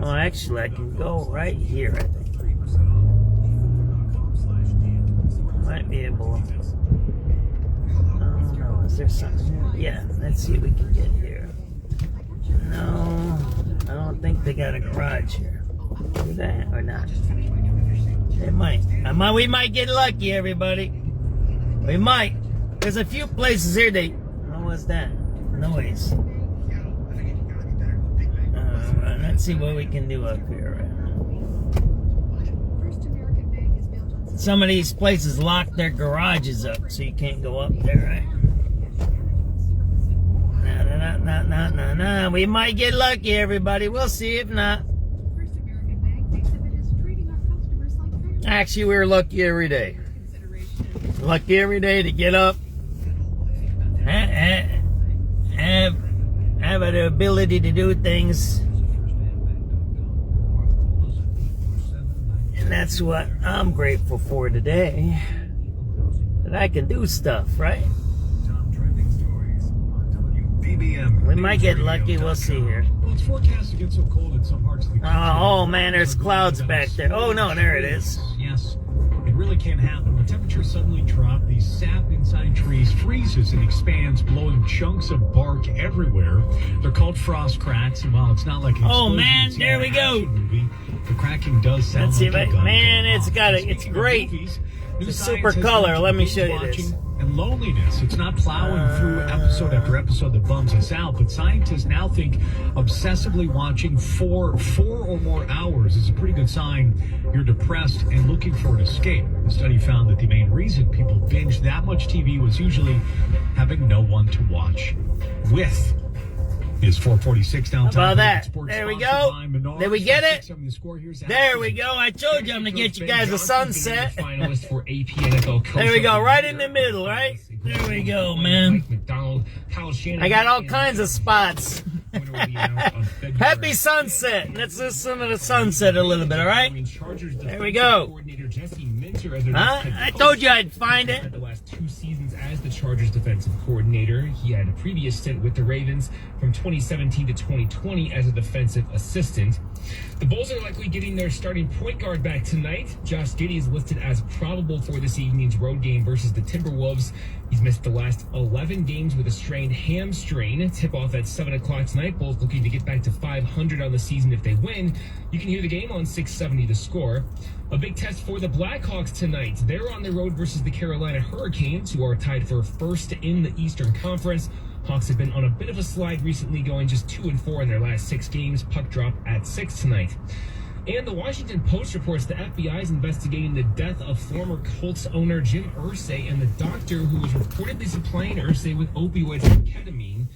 Oh, actually, I can go right here, I think. Might be able. Oh no, is there something here? Yeah, let's see if we can get here. No, I don't think they got a garage here. Do that or not? They might. We might get lucky, everybody. We might. There's a few places here what was that? Noise. Let's see what we can do up here. Some of these places lock their garages up, so you can't go up there, right? No. We might get lucky, everybody. We'll see if not. Actually, we're lucky every day. Lucky every day to get up, have the ability to do things. And that's what I'm grateful for today. That I can do stuff, right? We might get lucky. We'll see here. Well, it's forecast to get so cold in some parts of the country. Oh man, there's clouds back there. Oh no, there it is. Yes, it really can't happen. When temperatures suddenly drop, the sap inside trees freezes and expands, blowing chunks of bark everywhere. They're called frost cracks, and while it's not like an explosion, man, there we go. Movie, the cracking does sound Let's see like if man, it's got it. It's great. It's a super color. Let me show you this. And loneliness. It's not plowing through episode after episode that bums us out, but scientists now think obsessively watching for 4 or more hours is a pretty good sign you're depressed and looking for an escape. The study found that the main reason people binge that much TV was usually having no one to watch with. Is 446 downtown. How about that? There we go. Did we get it? There we go. I told you I'm going to get you guys a sunset. There we go. Right in the middle, right? There we go, man. I got all kinds of spots. Happy sunset. Let's listen to the sunset a little bit, all right? There we go. Huh? I told you I'd find it. The last 2 seasons as the Chargers defensive coordinator. He had a previous stint with the Ravens from 2017 to 2020 as a defensive assistant. The Bulls are likely getting their starting point guard back tonight. Josh Giddey is listed as probable for this evening's road game versus the Timberwolves. He's missed the last 11 games with a strained hamstring. Tip-off at 7 o'clock tonight. Bulls looking to get back to 500 on the season if they win. You can hear the game on 670 The Score. A big test for the Blackhawks tonight. They're on the road versus the Carolina Hurricanes, who are tied for first in the Eastern Conference. Hawks have been on a bit of a slide recently, going just 2-4 in their last 6 games. Puck drop at 6 tonight. And the Washington Post reports the FBI is investigating the death of former Colts owner Jim Irsay and the doctor who was reportedly supplying Irsay with opioids and ketamine.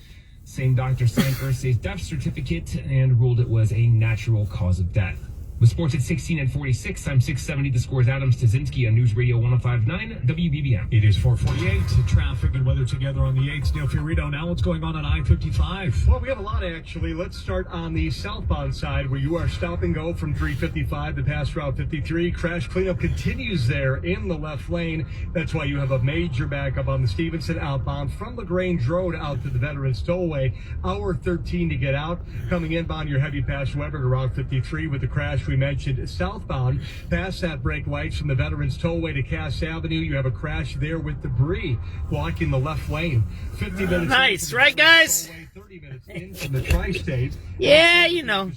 Same doctor signed Irsay's death certificate and ruled it was a natural cause of death. With sports at 16 and 46, I'm 670. The Score's Adam Stasinski on News Radio 105.9 WBBM. It is 448. Traffic and weather together on the 8th. Neil Fiorito, now what's going on I-55? Well, we have a lot, actually. Let's start on the southbound side where you are stop and go from 355 to past Route 53. Crash cleanup continues there in the left lane. That's why you have a major backup on the Stevenson outbound from LaGrange Road out to the Veterans Tollway. Hour 13 to get out. Coming inbound, your heavy past Weber to Route 53 with the crash we mentioned southbound. Past that brake lights from the Veterans Tollway to Cass Avenue, you have a crash there with debris blocking the left lane. 50 minutes. Nice, right, guys? 30 minutes in from the tri-state. Yeah, you know.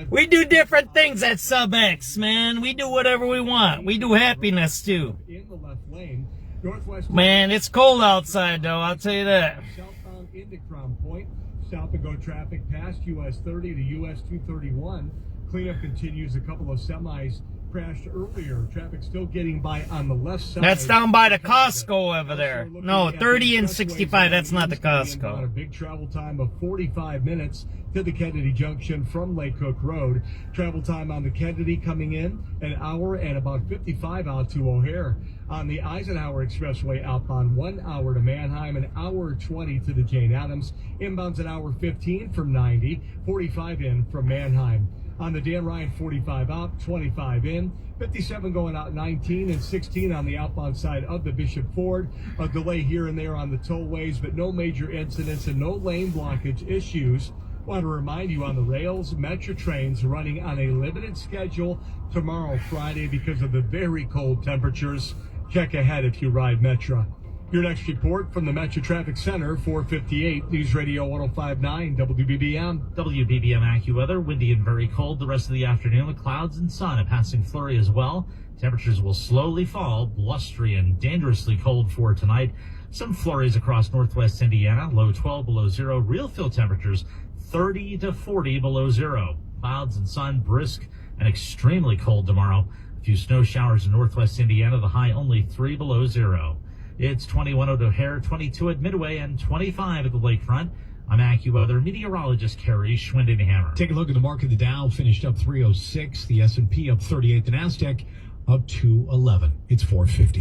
We do different things at SubX, man. We do whatever we want. We do happiness, too. In the left lane. Northwest Man, it's cold outside, though. I'll tell you that. Southbound into Crown Point. Stop and go traffic past US 30 to US 231. Cleanup continues. A couple of semis crashed earlier. Traffic still getting by on the left side. That's down by the Costco over there. No, 30 and 65. That's not the Costco. A big travel time of 45 minutes to the Kennedy Junction from Lake Cook Road. Travel time on the Kennedy coming in an hour and about 55 out to O'Hare. On the Eisenhower Expressway outbound, 1 hour to Manheim, an hour 20 to the Jane Addams. Inbounds an hour 15 from 90, 45 in from Manheim. On the Dan Ryan, 45 out, 25 in, 57 going out 19 and 16 on the outbound side of the Bishop Ford. A delay here and there on the tollways, but no major incidents and no lane blockage issues. Want to remind you on the rails, Metro trains running on a limited schedule tomorrow, Friday, because of the very cold temperatures. Check ahead if you ride Metro. Your next report from the Metro Traffic Center, 458 News Radio 105.9 WBBM. WBBM AccuWeather, windy and very cold the rest of the afternoon with clouds and sun, a passing flurry as well. Temperatures will slowly fall, blustery and dangerously cold for tonight. Some flurries across northwest Indiana, low 12 below zero. Real feel temperatures 30 to 40 below zero. Clouds and sun, brisk and extremely cold tomorrow. A few snow showers in northwest Indiana, the high only 3 below zero. It's 21 at O'Hare, 22 at Midway, and 25 at the lakefront. I'm AccuWeather meteorologist Kerry Schwindenhammer. Take a look at the market. The Dow finished up 306. The S&P up 38. The NASDAQ up 211. It's 450.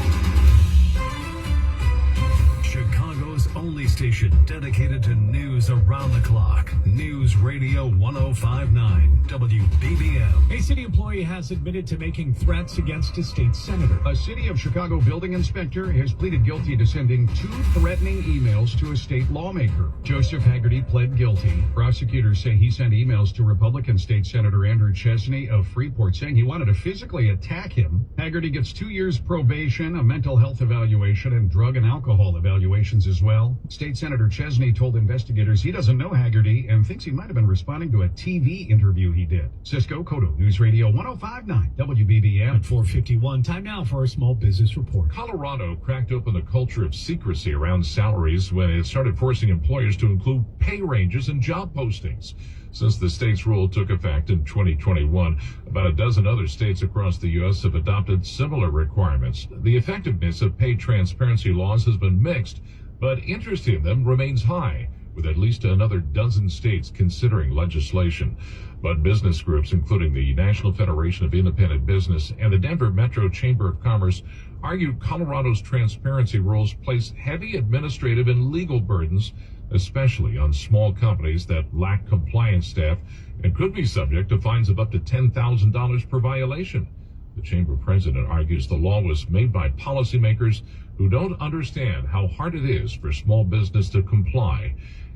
Chicago's only station dedicated to news around the clock. News Radio 105.9 WBBM. A city employee has admitted to making threats against a state senator. A city of Chicago building inspector has pleaded guilty to sending 2 threatening emails to a state lawmaker. Joseph Haggerty pled guilty. Prosecutors say he sent emails to Republican State Senator Andrew Chesney of Freeport saying he wanted to physically attack him. Haggerty gets 2 years probation, a mental health evaluation, and drug and alcohol evaluations as well. State Senator Chesney told investigators he doesn't know Haggerty and thinks he might have been responding to a TV interview he did. Cisco Cotto, News Radio 105.9 WBBM. At 451, time now for our small business report. Colorado cracked open a culture of secrecy around salaries when it started forcing employers to include pay ranges in job postings. Since the state's rule took effect in 2021, about a dozen other states across the U.S. have adopted similar requirements. The effectiveness of pay transparency laws has been mixed, but interest in them remains high, with at least another dozen states considering legislation. But business groups, including the National Federation of Independent Business and the Denver Metro Chamber of Commerce, argue Colorado's transparency rules place heavy administrative and legal burdens, especially on small companies that lack compliance staff and could be subject to fines of up to $10,000 per violation. The chamber president argues the law was made by policymakers who don't understand how hard it is for small business to comply.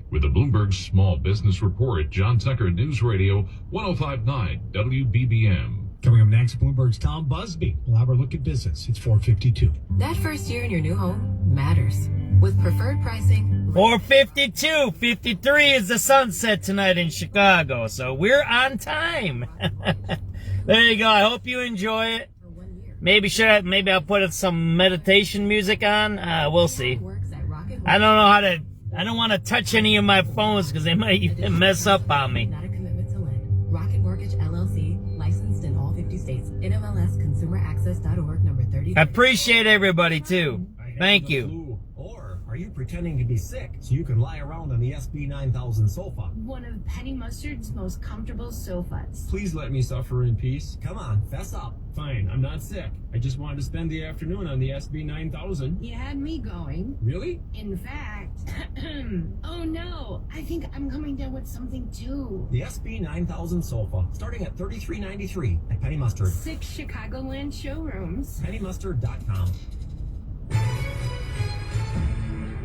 With the Bloomberg Small Business Report, John Tucker, News Radio 105.9 WBBM. Coming up next, Bloomberg's Tom Busby will have our look at business. It's 452. That first year in your new home matters. With preferred pricing. 452, 53 is the sunset tonight in Chicago, so we're on time. There you go. I hope you enjoy it. Maybe I'll put some meditation music on. We'll see. I don't want to touch any of my phones because they might mess up on me. Not a commitment to lend. Rocket Mortgage LLC, licensed in all 50 states. NMLS ConsumerAccess.org, number 30. I appreciate everybody too. Thank you. Are you pretending to be sick so you can lie around on the SB 9000 sofa? One of Penny Mustard's most comfortable sofas. Please let me suffer in peace. Come on, fess up. Fine, I'm not sick. I just wanted to spend the afternoon on the SB 9000. You had me going. Really? In fact, oh no, I think I'm coming down with something too. The SB 9000 sofa, starting at $33.93 at Penny Mustard. 6 Chicagoland showrooms. PennyMustard.com.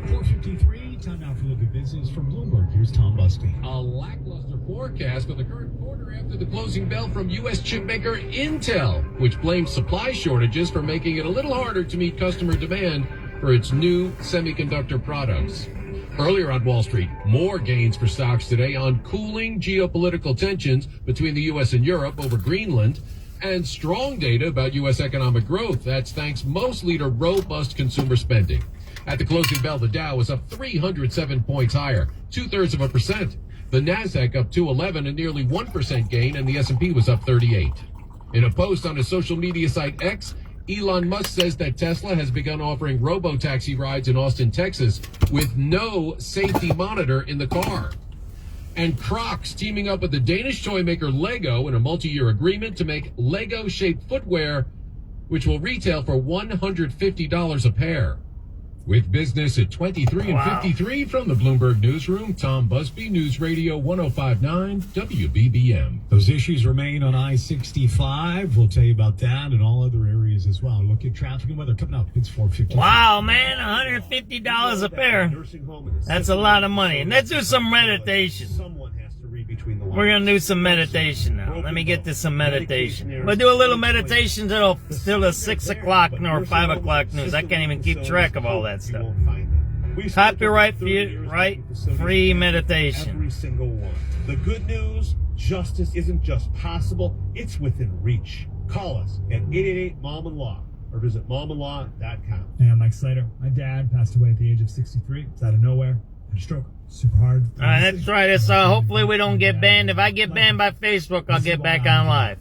453, time now for a look at business from Bloomberg. Here's Tom Busby. A lackluster forecast for the current quarter after the closing bell from U.S. chipmaker Intel, which blames supply shortages for making it a little harder to meet customer demand for its new semiconductor products. Earlier on Wall Street, more gains for stocks today on cooling geopolitical tensions between the U.S. and Europe over Greenland, and strong data about U.S. economic growth. That's thanks mostly to robust consumer spending. At the closing bell, the Dow was up 307 points higher, 0.2%. The Nasdaq up 211, a nearly 1% gain, and the S&P was up 38. In a post on his social media site X, Elon Musk says that Tesla has begun offering robo-taxi rides in Austin, Texas, with no safety monitor in the car. And Crocs teaming up with the Danish toy maker Lego in a multi-year agreement to make Lego-shaped footwear, which will retail for $150 a pair. With business at 23 and 53 from the Bloomberg Newsroom, Tom Busby, News Radio 105.9 WBBM. Those issues remain on I-65. We'll tell you about that and all other areas as well. Look at traffic and weather coming up. It's 450. Wow, man, $150 a pair. That's a lot of money. And let's do some meditation. We're going to do some meditation now. Let me get to some meditation. We'll do a little meditation till the 6 o'clock or 5 o'clock news. I can't even keep track of all that stuff. Copyright free meditation. Every single one. The good news, justice isn't just possible, it's within reach. Call us at 888-MOM-AND-LAW or visit momandlaw.com. Hey, I'm Mike Slater. My dad passed away at the age of 63. It's out of nowhere. Had a stroke. Super hard. All right, let's try this. Hopefully we don't get banned. If I get banned by Facebook, I'll get back on live.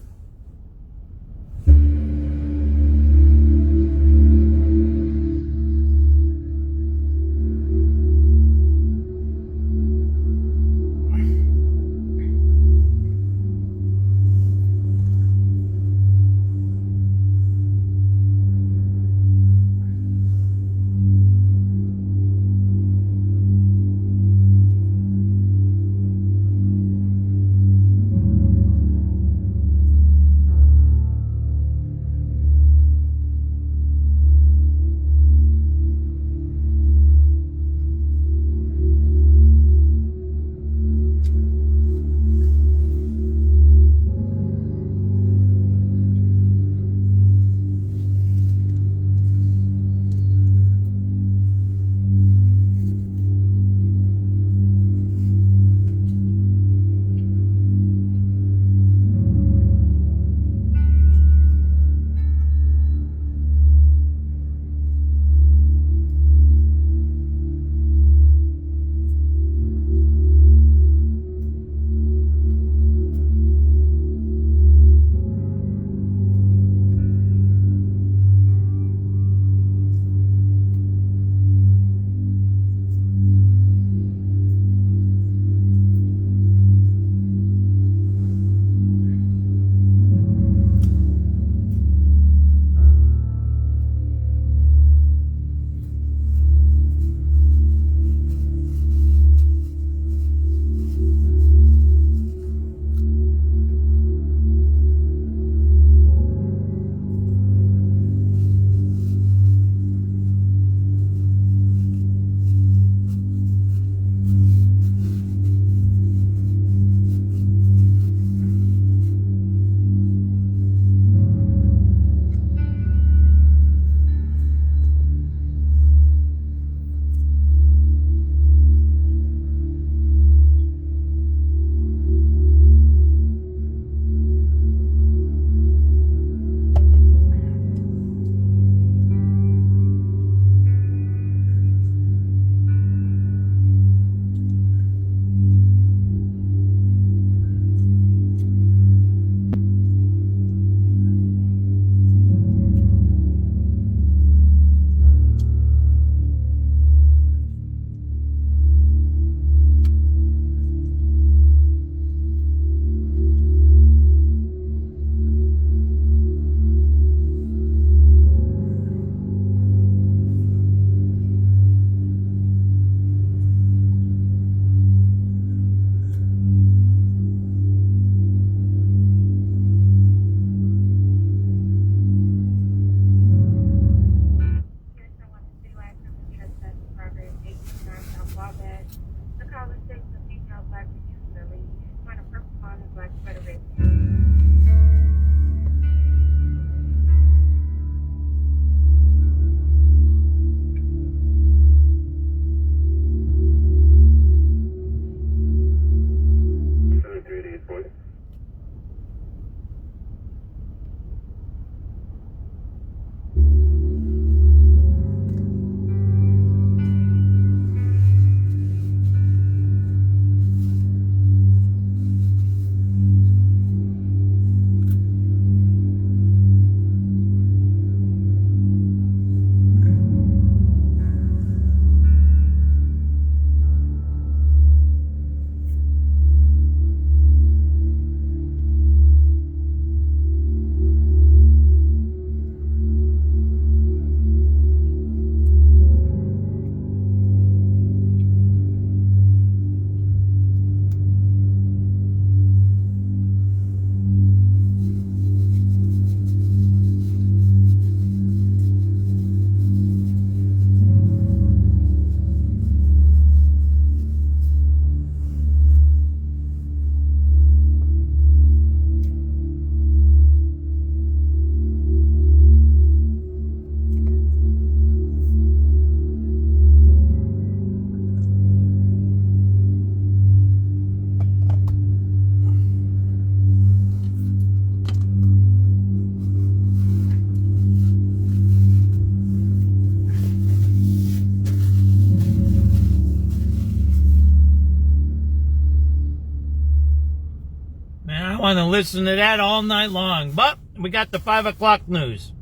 want to listen to that all night long. But we got the 5 o'clock news.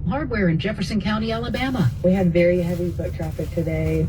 Hardware in Jefferson County, Alabama. We had very heavy foot traffic today.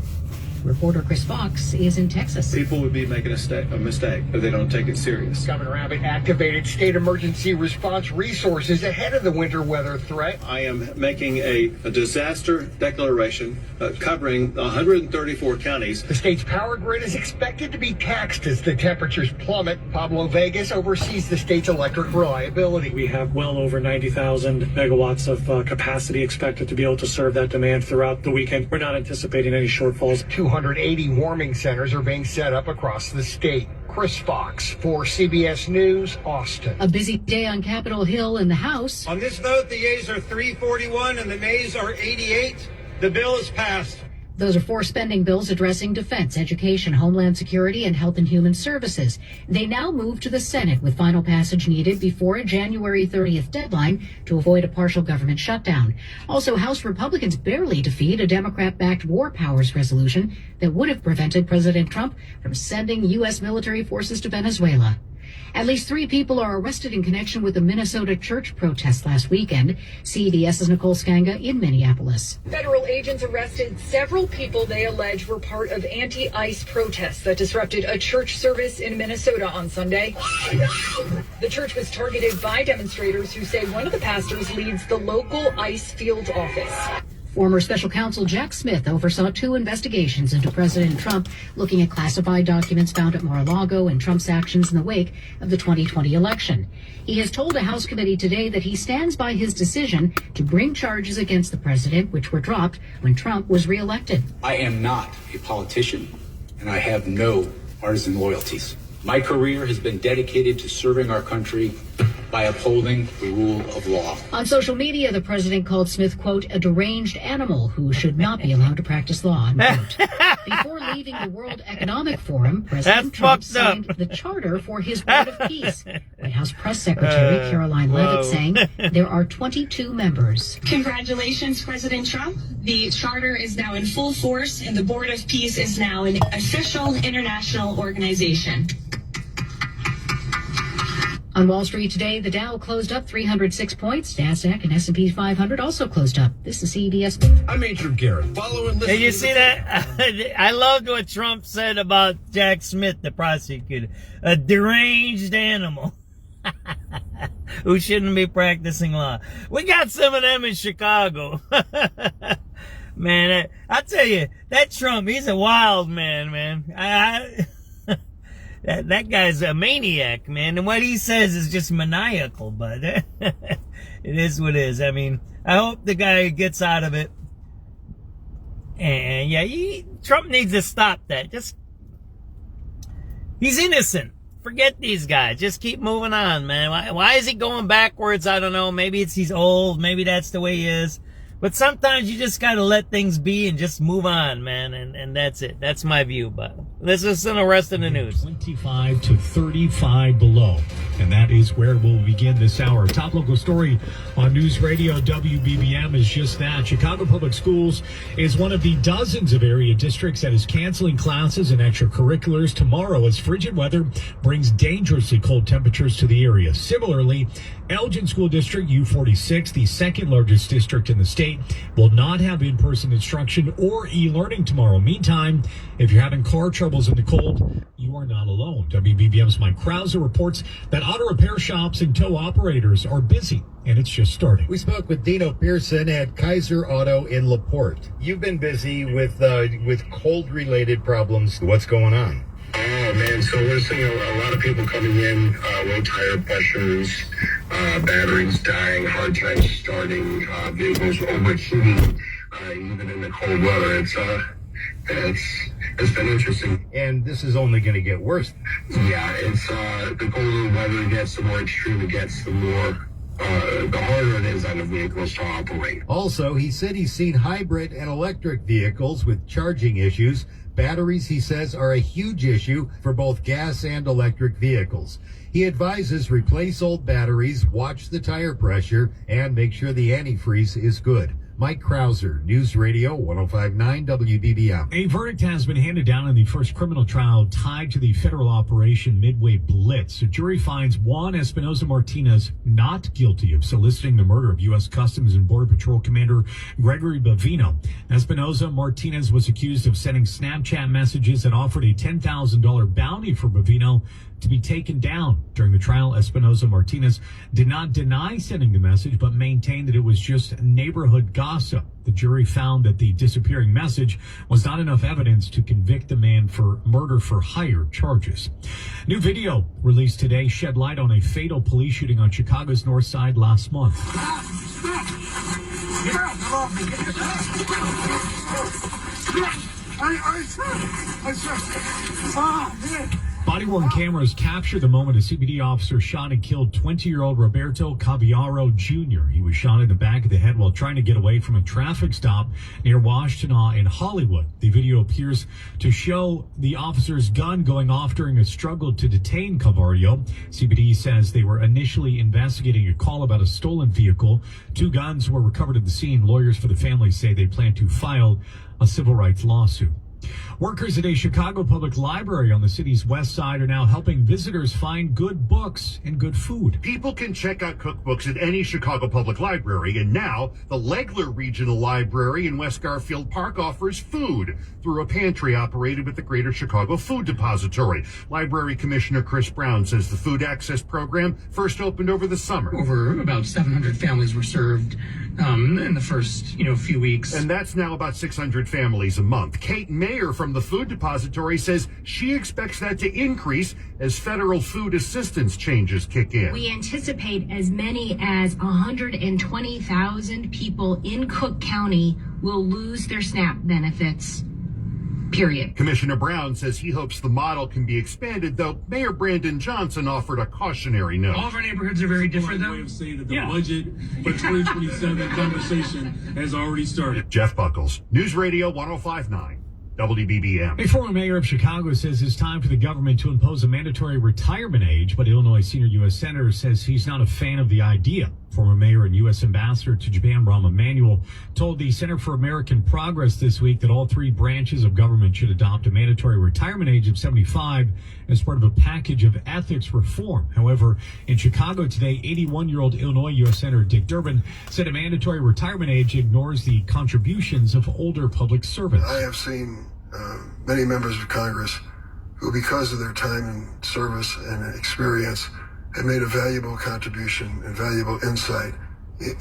Reporter Chris Fox is in Texas. People would be making a mistake if they don't take it serious. Governor Abbott activated state emergency response resources ahead of the winter weather threat. I am making a disaster declaration covering 134 counties. The state's power grid is expected to be taxed as the temperatures plummet. Pablo Vegas oversees the state's electric reliability. We have well over 90,000 megawatts of capacity expected to be able to serve that demand throughout the weekend. We're not anticipating any shortfalls. 280 warming centers are being set up across the state. Chris Fox for CBS News, Austin. A busy day on Capitol Hill in the House. On this vote, the yeas are 341 and the nays are 88. The bill is passed. Those are 4 spending bills addressing defense, education, homeland security, and health and human services. They now move to the Senate with final passage needed before a January 30th deadline to avoid a partial government shutdown. Also, House Republicans barely defeat a Democrat-backed war powers resolution that would have prevented President Trump from sending U.S. military forces to Venezuela. At least 3 people are arrested in connection with the Minnesota church protest last weekend. CBS's Nicole Skanga in Minneapolis. Federal agents arrested several people they allege were part of anti-ICE protests that disrupted a church service in Minnesota on Sunday. The church was targeted by demonstrators who say one of the pastors leads the local ICE field office. Former special counsel Jack Smith oversaw 2 investigations into President Trump, looking at classified documents found at Mar-a-Lago and Trump's actions in the wake of the 2020 election. He has told a House committee today that he stands by his decision to bring charges against the president, which were dropped when Trump was reelected. I am not a politician, and I have no partisan loyalties. My career has been dedicated to serving our country by upholding the rule of law. On social media, the president called Smith, quote, a deranged animal who should not be allowed to practice law, unquote. Before leaving the World Economic Forum, President Trump signed the charter for his Board of Peace. White House Press Secretary Caroline Leavitt saying there are 22 members. Congratulations, President Trump. The charter is now in full force, and the Board of Peace is now an official international organization. On Wall Street today, the Dow closed up 306 points. NASDAQ and S&P 500 also closed up. This is CBS. I'm Major Garrett. Follow and listen. Did you see that? I loved what Trump said about Jack Smith, the prosecutor. A deranged animal who shouldn't be practicing law. We got some of them in Chicago. Man, I tell you, that Trump, he's a wild man. That guy's a maniac, man, and what he says is just maniacal, but it is what it is. I mean, I hope the guy gets out of it. And yeah, Trump needs to stop that. He's innocent. Forget these guys. Just keep moving on, man. Why is he going backwards? I don't know. Maybe he's old. Maybe that's the way he is. But sometimes you just gotta let things be and just move on, man, and that's it. That's my view, but let's listen to the rest of the news. 25 to 35 below, and that is where we'll begin this hour. Top local story on News Radio WBBM is just that. Chicago Public Schools is one of the dozens of area districts that is canceling classes and extracurriculars tomorrow as frigid weather brings dangerously cold temperatures to the area. Similarly, Elgin School District U46, the second largest district in the state, will not have in-person instruction or e-learning tomorrow. Meantime, if you're having car troubles in the cold, you are not alone. WBBM's Mike Krauser reports that auto repair shops and tow operators are busy, and it's just starting. We spoke with Dino Pearson at Kaiser Auto in LaPorte. You've been busy with cold-related problems. What's going on? Oh, man, so we're seeing a lot of people coming in, low tire pressures, batteries dying, hard time starting, vehicles overheating, even in the cold weather. It's been interesting. And this is only going to get worse. Yeah, it's the colder the weather gets, the more extreme it gets, the harder it is on the vehicles to operate. Also, he said he's seen hybrid and electric vehicles with charging issues. Batteries, he says, are a huge issue for both gas and electric vehicles. He advises replace old batteries, watch the tire pressure, and make sure the antifreeze is good. Mike Krauser, News Radio 105.9 WBBM. A verdict has been handed down in the first criminal trial tied to the federal Operation Midway Blitz. A jury finds Juan Espinoza Martinez not guilty of soliciting the murder of U.S. Customs and Border Patrol Commander Gregory Bavino. Espinoza Martinez was accused of sending Snapchat messages that offered a $10,000 bounty for Bavino to be taken down. During the trial, Espinoza Martinez did not deny sending the message, but maintained that it was just neighborhood gossip. The jury found that the disappearing message was not enough evidence to convict the man for murder for hire charges. New video released today shed light on a fatal police shooting on Chicago's north side last month. Body-worn cameras captured the moment a CBD officer shot and killed 20-year-old Roberto Caviaro Jr. He was shot in the back of the head while trying to get away from a traffic stop near Washtenaw in Hollywood. The video appears to show the officer's gun going off during a struggle to detain Caviaro. CBD says they were initially investigating a call about a stolen vehicle. 2 guns were recovered at the scene. Lawyers for the family say they plan to file a civil rights lawsuit. Workers at a Chicago public library on the city's west side are now helping visitors find good books and good food. People can check out cookbooks at any Chicago public library, and now the Legler Regional Library in West Garfield Park offers food through a pantry operated at the Greater Chicago Food Depository. Library Commissioner Chris Brown says the food access program first opened over the summer. Over about 700 families were served in the first, few weeks. And that's now about 600 families a month. Kate Mayer from the Food Depository says she expects that to increase as federal food assistance changes kick in. We anticipate as many as 120,000 people in Cook County will lose their SNAP benefits. Period. Commissioner Brown says he hopes the model can be expanded, though Mayor Brandon Johnson offered a cautionary note. All of our neighborhoods are very different, though. Way of saying that the budget for 2027 conversation has already started. Jeff Buckles, News Radio 105.9. WBBM. A former mayor of Chicago says it's time for the government to impose a mandatory retirement age, but Illinois senior U.S. Senator says he's not a fan of the idea. Former mayor and U.S. ambassador to Japan, Rahm Emanuel, told the Center for American Progress this week that all 3 branches of government should adopt a mandatory retirement age of 75 as part of a package of ethics reform. However, in Chicago today, 81-year-old Illinois U.S. Senator Dick Durbin said a mandatory retirement age ignores the contributions of older public servants. I have seen many members of Congress who, because of their time and service and experience, have made a valuable contribution and valuable insight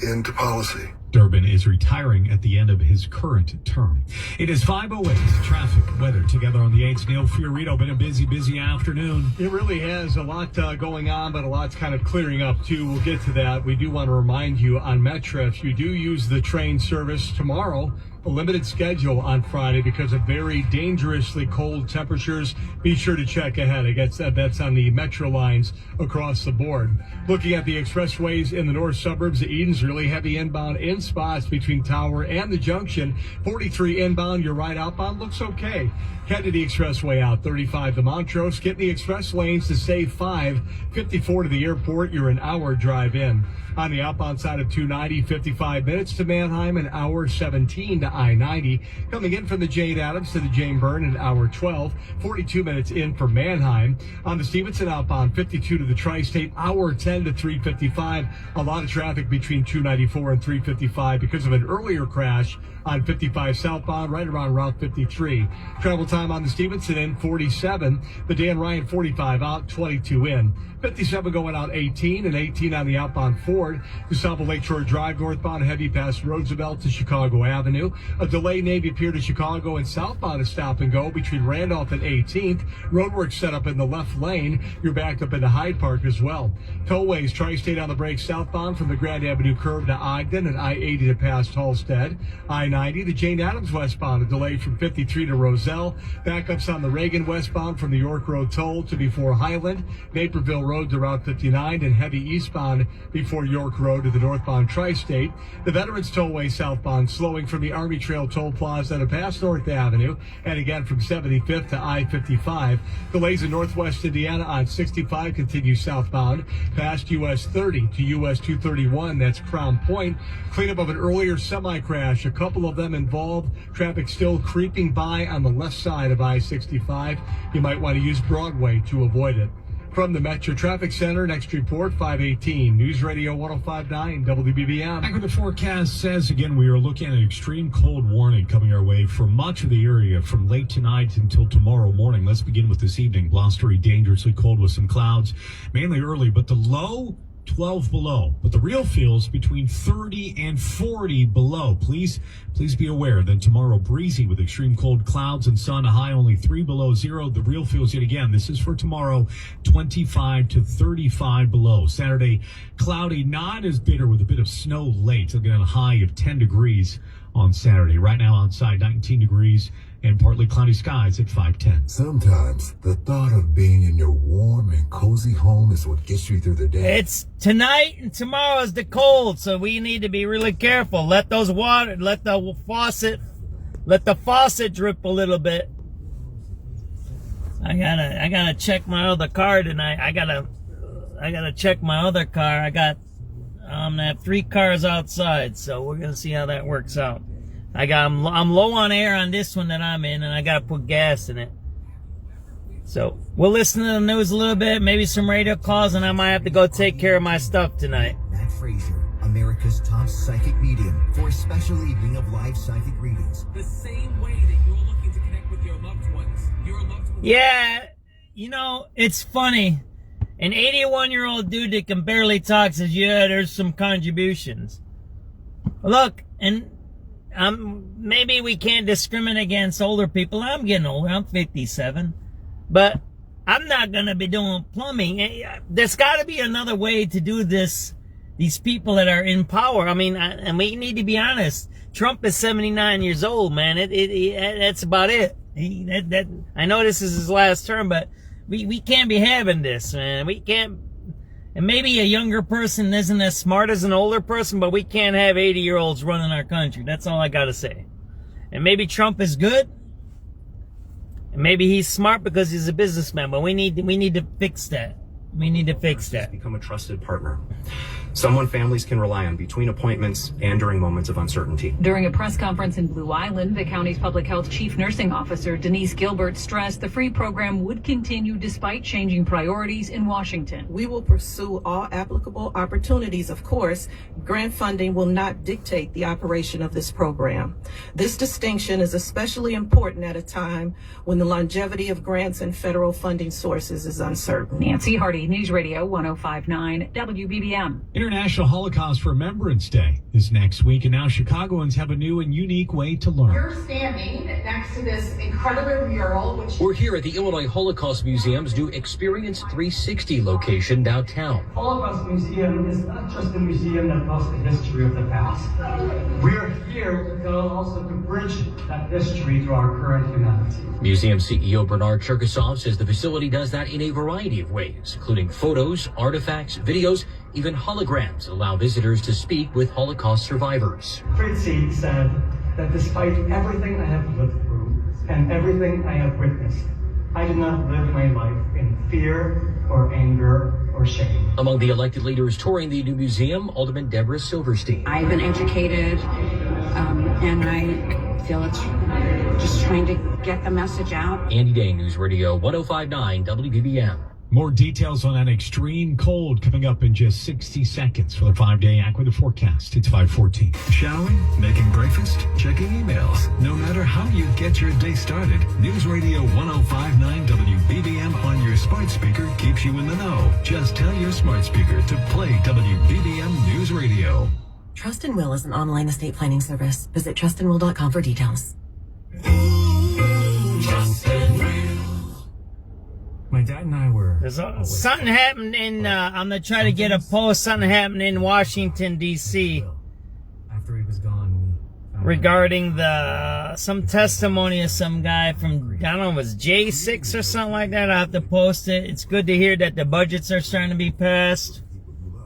into policy. Durbin is retiring at the end of his current term. It is 5:08. Traffic, weather together on the 8th. Neil Fiorito, been a busy afternoon. It really has a lot going on, but a lot's kind of clearing up too. We'll get to that. We do want to remind you on Metra, if you do use the train service tomorrow, a limited schedule on Friday because of very dangerously cold temperatures. Be sure to check ahead. I guess that's on the Metro lines across the board. Looking at the expressways in the north suburbs of Eden's, really heavy inbound in spots between Tower and the Junction. 43 inbound, your right outbound looks okay. Head to the expressway out 35 to Montrose. Get in the express lanes to save 5. 54 to the airport, you're an hour drive in. On the outbound side of 290, 55 minutes to Manheim, an hour 17 to I-90. Coming in from the Jane Addams to the Jane Byrne, an hour 12, 42 minutes in for Manheim. On the Stevenson outbound, 52 to the Tri-State, hour 10 to 355. A lot of traffic between 294 and 355 because of an earlier crash on 55 southbound, right around Route 53. Travel time on the Stevenson in 47. The Dan Ryan 45 out, 22 in. 57 going out 18 and 18 on the outbound Ford. DeSable Lakeshore Drive northbound, heavy past Roosevelt to Chicago Avenue. A delay Navy Pier to Chicago and southbound is stop and go between Randolph and 18th. Roadwork set up in the left lane. You're backed up into Hyde Park as well. Tollways, Tri-State on the brakes southbound from the Grand Avenue curve to Ogden and I-80 to past Halstead. I-90, the Jane Addams westbound, a delay from 53 to Roselle. Backups on the Reagan westbound from the York Road toll to before Highland. Naperville Road to Route 59 and heavy eastbound before York Road to the northbound Tri-State. The Veterans Tollway southbound slowing from the Army Army Trail toll plaza to pass North Avenue, and again from 75th to I-55. Delays in northwest Indiana on 65 continue southbound past US 30 to US 231. That's Crown Point. Cleanup of an earlier semi-crash. A couple of them involved. Traffic still creeping by on the left side of I-65. You might want to use Broadway to avoid it. From the Metro Traffic Center, next report, 518 News Radio 105.9 WBBM. Back with the forecast says, again, we are looking at an extreme cold warning coming our way for much of the area from late tonight until tomorrow morning. Let's begin with this evening. Blustery, dangerously cold with some clouds, mainly early, but the low 12 below, but the real feels between 30 and 40 below. Please be aware. Then tomorrow, breezy with extreme cold clouds and sun, a high only 3 below zero. The real feels yet again. This is for tomorrow, 25 to 35 below. Saturday, cloudy, not as bitter with a bit of snow late. Looking at a high of 10 degrees on Saturday. Right now outside, 19 degrees. And partly cloudy skies at 510. Sometimes the thought of being in your warm and cozy home is what gets you through the day. It's tonight and tomorrow is the cold, so we need to be really careful. Let the faucet drip a little bit. I gotta check my other car tonight. I gotta check my other car. I have 3 cars outside, so we're gonna see how that works out. I'm low on air on this one that I'm in, and I gotta put gas in it. So we'll listen to the news a little bit, maybe some radio calls, and I might have to go take care of my stuff tonight. Matt Frazier, America's top psychic medium, for a special evening of live psychic readings. The same way that you're looking to connect with your loved ones. Yeah, you know, it's funny. An 81-year-old dude that can barely talk says, yeah, there's some contributions. Look, and maybe we can't discriminate against older people. I'm getting older. I'm 57. But I'm not going to be doing plumbing. There's got to be another way to do this. These people that are in power. I mean, and we need to be honest. Trump is 79 years old, man. That's about it. I know this is his last term, but we can't be having this, man. We can't. And maybe a younger person isn't as smart as an older person, but we can't have 80-year-olds running our country. That's all I gotta say. And maybe Trump is good, and maybe he's smart because he's a businessman. But we need to fix that. We need to fix that. Become a trusted partner. Someone families can rely on between appointments and during moments of uncertainty. During a press conference in Blue Island, the county's public health chief nursing officer, Denise Gilbert, stressed the free program would continue despite changing priorities in Washington. We will pursue all applicable opportunities, of course. Grant funding will not dictate the operation of this program. This distinction is especially important at a time when the longevity of grants and federal funding sources is uncertain. Nancy Hardy, News Radio 105.9 WBBM. International Holocaust Remembrance Day is next week, and now Chicagoans have a new and unique way to learn. You're standing next to this incredible mural, which... We're here at the Illinois Holocaust Museum's new Experience 360 location downtown. Holocaust Museum is not just a museum that tells the history of the past. We're here also to bridge that history to our current humanity. Museum CEO Bernard Cherkasov says the facility does that in a variety of ways, including photos, artifacts, videos, even holograms that allow visitors to speak with Holocaust survivors. Fritzi said that despite everything I have lived through and everything I have witnessed, I did not live my life in fear or anger or shame. Among the elected leaders touring the new museum, Alderman Deborah Silverstein. I've been educated, and I feel it's just trying to get the message out. Andy Day, News Radio 105.9 WBBM. More details on that extreme cold coming up in just 60 seconds for the 5-day AccuWeather forecast. It's 5:14. Showering, making breakfast, checking emails. No matter how you get your day started, News Radio 105.9 WBBM on your smart speaker keeps you in the know. Just tell your smart speaker to play WBBM News Radio. Trust and Will is an online estate planning service. Visit trustandwill.com for details. My dad and I were... There's something happened in, I'm going to try to get a post, something happened in Washington, D.C. After he was gone, regarding some testimony of some guy from, I don't know, it was J6 or something like that. I have to post it. It's good to hear that the budgets are starting to be passed.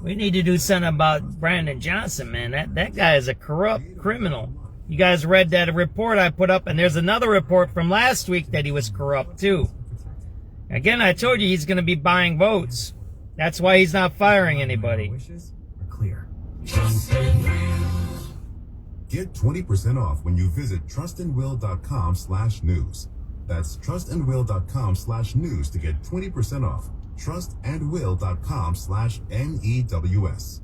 We need to do something about Brandon Johnson, man. That guy is a corrupt criminal. You guys read that report I put up, and there's another report from last week that he was corrupt too. Again, I told you he's going to be buying votes. That's why he's not firing anybody. Wishes are clear. Get 20% off when you visit trustandwill.com/news. That's trustandwill.com/news to get 20% off. trustandwill.com/NEWS.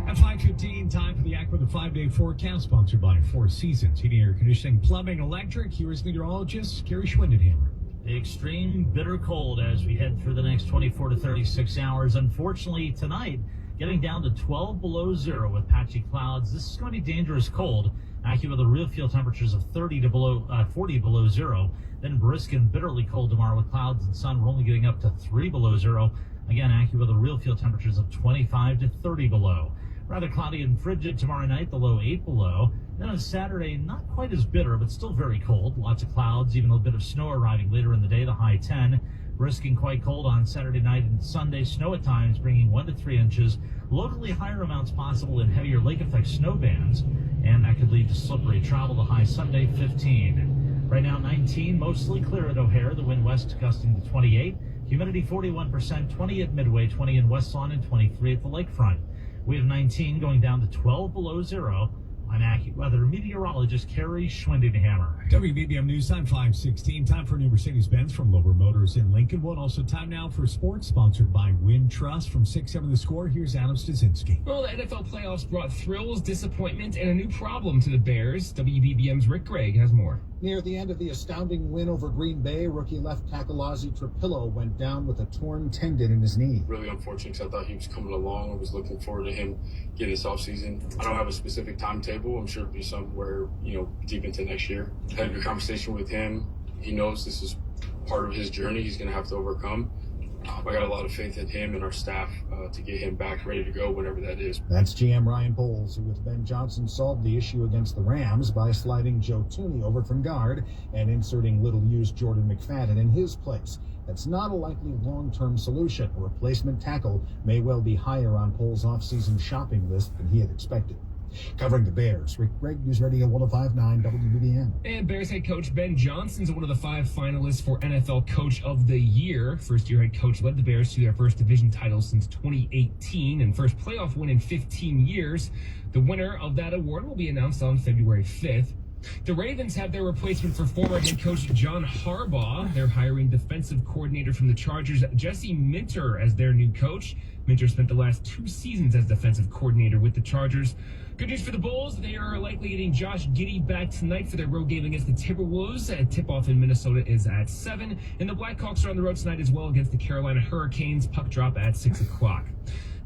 At 5:15, time for the Act with a 5-day forecast, sponsored by Four Seasons Heating, Air Conditioning, Plumbing, Electric. Here is meteorologist Gary Schwindenhammer. Extreme bitter cold as we head through the next 24 to 36 hours. Unfortunately, tonight, getting down to 12 below zero with patchy clouds. This is going to be dangerous cold. AccuWeather real feel temperatures of 40 below zero. Then brisk and bitterly cold tomorrow with clouds and sun. We're only getting up to 3 below zero. Again, AccuWeather real feel temperatures of 25 to 30 below. Rather cloudy and frigid tomorrow night, the low 8 below. Then on Saturday, not quite as bitter, but still very cold. Lots of clouds, even a little bit of snow arriving later in the day, the high 10. Brisk and quite cold on Saturday night and Sunday. Snow at times bringing 1 to 3 inches. Locally higher amounts possible in heavier lake effect snow bands. And that could lead to slippery travel, the high Sunday 15. Right now 19, mostly clear at O'Hare. The wind west gusting to 28. Humidity 41%, 20 at Midway, 20 in West Lawn, and 23 at the lakefront. We have 19 going down to 12 below zero. I'm AccuWeather meteorologist Carrie Schwindenhammer. WBBM News Time 5:16. Time for new Mercedes-Benz from Lower Motors in Lincolnwood. Also time now for sports, sponsored by Wintrust. From 6-7 The Score, here's Adam Stasinski. Well, the NFL playoffs brought thrills, disappointment, and a new problem to the Bears. WBBM's Rick Gregg has more. Near the end of the astounding win over Green Bay, rookie left tackle Ozzie Trapillo went down with a torn tendon in his knee. Really unfortunate because I thought he was coming along. I was looking forward to him getting this offseason. I don't have a specific timetable. I'm sure it'll be somewhere, deep into next year. I had a good conversation with him. He knows this is part of his journey he's going to have to overcome. I got a lot of faith in him and our staff to get him back ready to go whenever that is. That's GM Ryan Poles, who with Ben Johnson solved the issue against the Rams by sliding Joe Tooney over from guard and inserting little-used Jordan McFadden in his place. That's not a likely long-term solution. A replacement tackle may well be higher on Poles' off-season shopping list than he had expected. Covering the Bears, Rick Gregg, News Radio 105.9 WBBM. And Bears head coach Ben Johnson's one of the 5 finalists for NFL Coach of the Year. First-year head coach led the Bears to their first division title since 2018 and first playoff win in 15 years. The winner of that award will be announced on February 5th. The Ravens have their replacement for former head coach John Harbaugh. They're hiring defensive coordinator from the Chargers, Jesse Minter, as their new coach. Minter spent the last 2 seasons as defensive coordinator with the Chargers. Good news for the Bulls. They are likely getting Josh Giddey back tonight for their road game against the Timberwolves. A tip-off in Minnesota is at 7. And the Blackhawks are on the road tonight as well against the Carolina Hurricanes. Puck drop at 6 o'clock.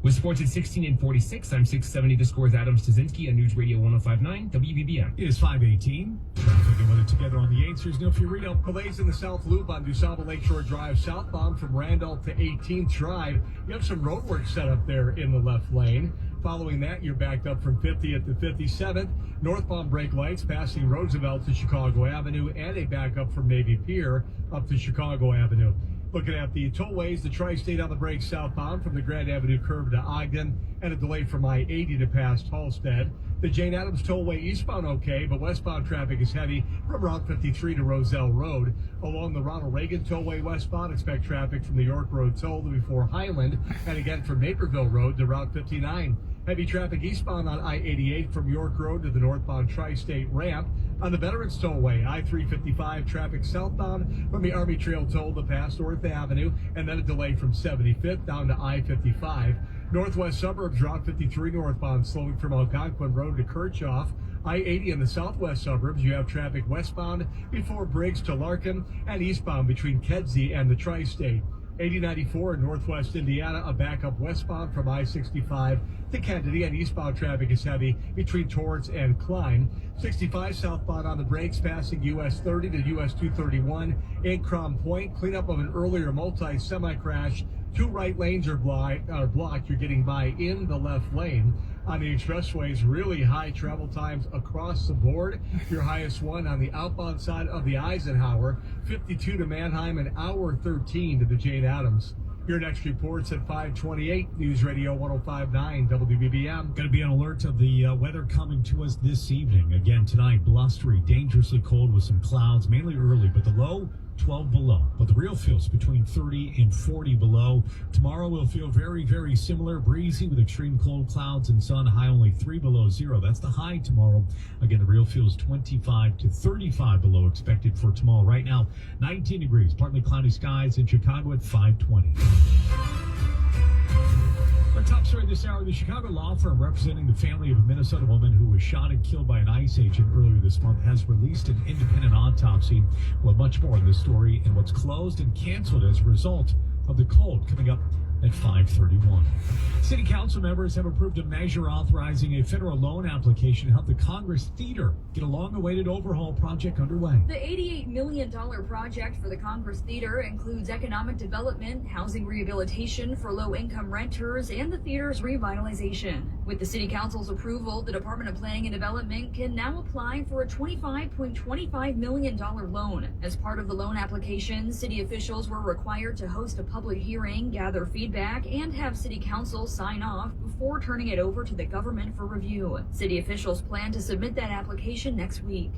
With sports at 16 and 46, I'm 670 The Score's Adam Stasinski on News Radio 105.9 WBBM. It is 5:18. Traffic and weather together on the 8s. Here's Neil Fiorito. Delays in the South Loop on DuSable Lakeshore Drive southbound from Randolph to 18th Drive. You have some road work set up there in the left lane. Following that, you're backed up from 50th to 57th. Northbound brake lights passing Roosevelt to Chicago Avenue, and a backup from Navy Pier up to Chicago Avenue. Looking at the tollways, the Tri-State on the brakes southbound from the Grand Avenue curve to Ogden, and a delay from I-80 to past Halstead. The Jane Addams Tollway eastbound okay, but westbound traffic is heavy from Route 53 to Roselle Road. Along the Ronald Reagan Tollway westbound, expect traffic from the York Road toll to before Highland, and again from Naperville Road to Route 59. Heavy traffic eastbound on I-88 from York Road to the northbound Tri-State ramp. On the Veterans Tollway, I-355 traffic southbound from the Army Trail toll to past North Avenue, and then a delay from 75th down to I-55. Northwest suburbs, Route 53 northbound, slowing from Algonquin Road to Kirchhoff. I-80 in the southwest suburbs, you have traffic westbound before Briggs to Larkin, and eastbound between Kedzie and the Tri-State. 8094 in northwest Indiana, a backup westbound from I-65 to Kennedy, and eastbound traffic is heavy between Torrance and Klein. 65 southbound on the brakes, passing US 30 to US 231 in Crown Point. Cleanup of an earlier multi-semi crash. 2 right lanes are blocked. You're getting by in the left lane. On the expressways, really high travel times across the board. Your highest one on the outbound side of the Eisenhower, 52 to Mannheim, an hour 13 to the Jane Addams. Your next report's at 5:28. News Radio 105.9 WBBM. Going to be on alert of the weather coming to us this evening. Again, tonight, blustery, dangerously cold with some clouds, mainly early, but the low 12 below. But the real feels between 30 and 40 below. Tomorrow will feel very, very similar. Breezy with extreme cold clouds and sun. High only 3 below zero. That's the high tomorrow. Again, the real feels 25 to 35 below expected for tomorrow. Right now, 19 degrees, partly cloudy skies in Chicago at 520. Our top story this hour, the Chicago law firm representing the family of a Minnesota woman who was shot and killed by an ICE agent earlier this month has released an independent autopsy. We'll have much more on this story and what's closed and canceled as a result of the cold coming up at 5:31. City council members have approved a measure authorizing a federal loan application to help the Congress Theater get a long-awaited overhaul project underway. The $88 million project for the Congress Theater includes economic development, housing rehabilitation for low-income renters, and the theater's revitalization. With the City Council's approval, the Department of Planning and Development can now apply for a $25.25 million loan. As part of the loan application, city officials were required to host a public hearing, gather feedback, and have City Council sign off before turning it over to the government for review. City officials plan to submit that application next week.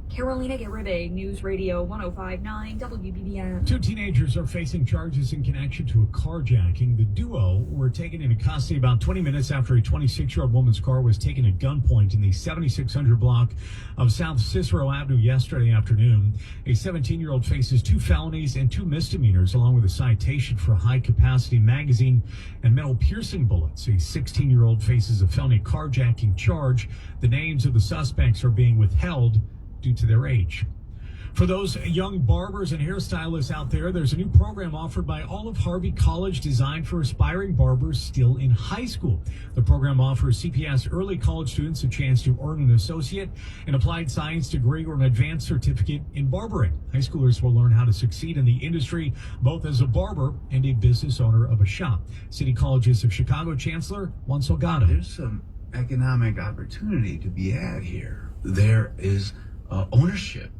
Carolina Garibay, News Radio 105.9 WBBM. 2 teenagers are facing charges in connection to a carjacking. The duo were taken into custody about 20 minutes after a 26-year-old woman's car was taken at gunpoint in the 7600 block of South Cicero Avenue yesterday afternoon. A 17-year-old faces 2 felonies and 2 misdemeanors, along with a citation for high-capacity magazine and metal piercing bullets. A 16-year-old faces a felony carjacking charge. The names of the suspects are being withheld due to their age. For those young barbers and hairstylists out there, there's a new program offered by Olive Harvey College designed for aspiring barbers still in high school. The program offers CPS early college students a chance to earn an associate, an applied science degree, or an advanced certificate in barbering. High schoolers will learn how to succeed in the industry, both as a barber and a business owner of a shop. City Colleges of Chicago Chancellor Juan Salgado. There's some economic opportunity to be had here. There is ownership,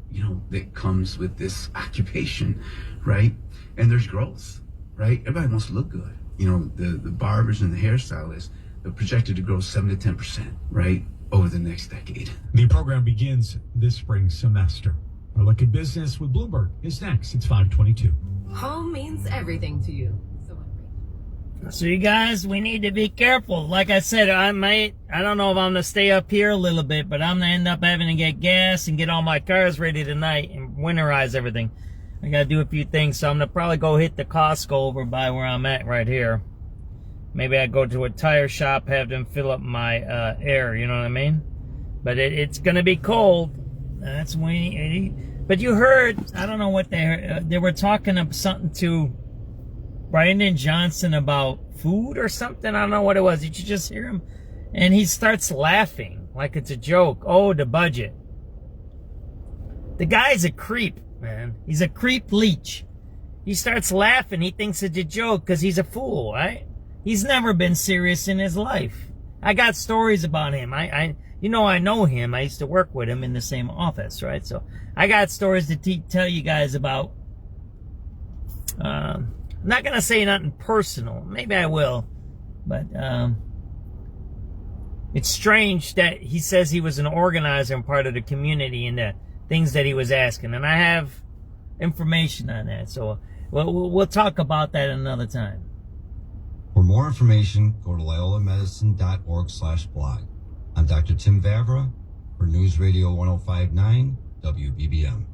that comes with this occupation, right? And there's growth, right? Everybody wants to look good. The barbers and the hairstylists are projected to grow 7 to 10%, right, over the next decade. The program begins this spring semester. Our look at business with Bloomberg is next. It's 5:22. Home means everything to you. So you guys, we need to be careful. Like I said, I don't know if I'm going to stay up here a little bit, but I'm going to end up having to get gas and get all my cars ready tonight and winterize everything. I got to do a few things, so I'm going to probably go hit the Costco over by where I'm at right here. Maybe I go to a tire shop, have them fill up my air, you know what I mean? But it's going to be cold. That's when. But you heard, I don't know what they were talking of something to Brandon Johnson about food or something. I don't know what it was. Did you just hear him? And he starts laughing like it's a joke. Oh, the budget. The guy's a creep, man. He's a creep leech. He starts laughing. He thinks it's a joke because he's a fool, right? He's never been serious in his life. I got stories about him. I know him. I used to work with him in the same office, right? So I got stories to tell you guys about. I'm not going to say nothing personal. Maybe I will. But it's strange that he says he was an organizer and part of the community and the things that he was asking. And I have information on that. So we'll talk about that another time. For more information, go to lyolamedicine.org/blog. I'm Dr. Tim Vavra for News Radio 105.9 WBBM.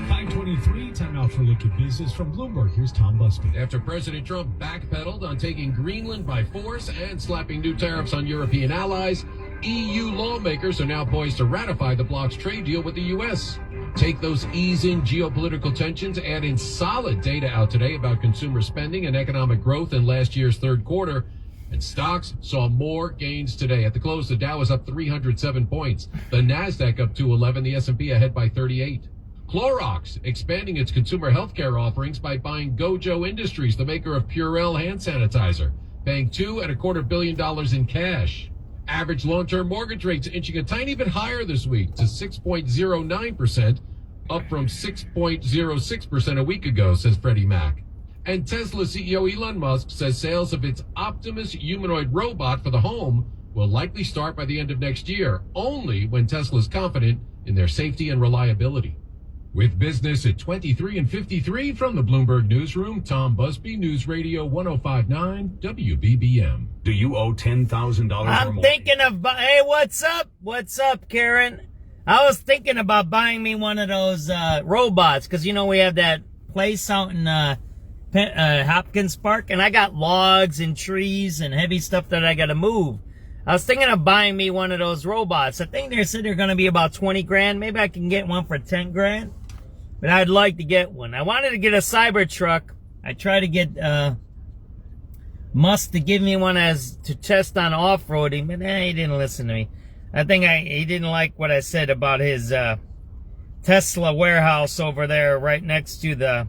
5:23, time now for a look at business from Bloomberg. Here's Tom Busby. After President Trump backpedaled on taking Greenland by force and slapping new tariffs on European allies, EU lawmakers are now poised to ratify the bloc's trade deal with the U.S. Take those easing geopolitical tensions, add in solid data out today about consumer spending and economic growth in last year's third quarter, and stocks saw more gains today. At the close, the Dow was up 307 points. The Nasdaq up 211, the S&P ahead by 38. Clorox expanding its consumer healthcare offerings by buying Gojo Industries, the maker of Purell hand sanitizer, paying $2.25 billion in cash. Average long-term mortgage rates inching a tiny bit higher this week to 6.09%, up from 6.06% a week ago, says Freddie Mac. And Tesla CEO Elon Musk says sales of its Optimus humanoid robot for the home will likely start by the end of next year, only when Tesla is confident in their safety and reliability. With business at 23 and 53 from the Bloomberg Newsroom, Tom Busby, News Radio 105.9 WBBM. Do you owe $10,000 or I'm more? thinking of, hey, what's up? What's up, Karen? I was thinking about buying me one of those robots, because, you know, we have that place out in Hopkins Park, and I got logs and trees and heavy stuff that I got to move. I was thinking of buying me one of those robots. I think they said they're going to be about 20 grand. Maybe I can get one for 10 grand. But I'd like to get one. I wanted to get a Cybertruck. I tried to get Musk to give me one as to test on off-roading, but he didn't listen to me. I think he didn't like what I said about his Tesla warehouse over there right next to the...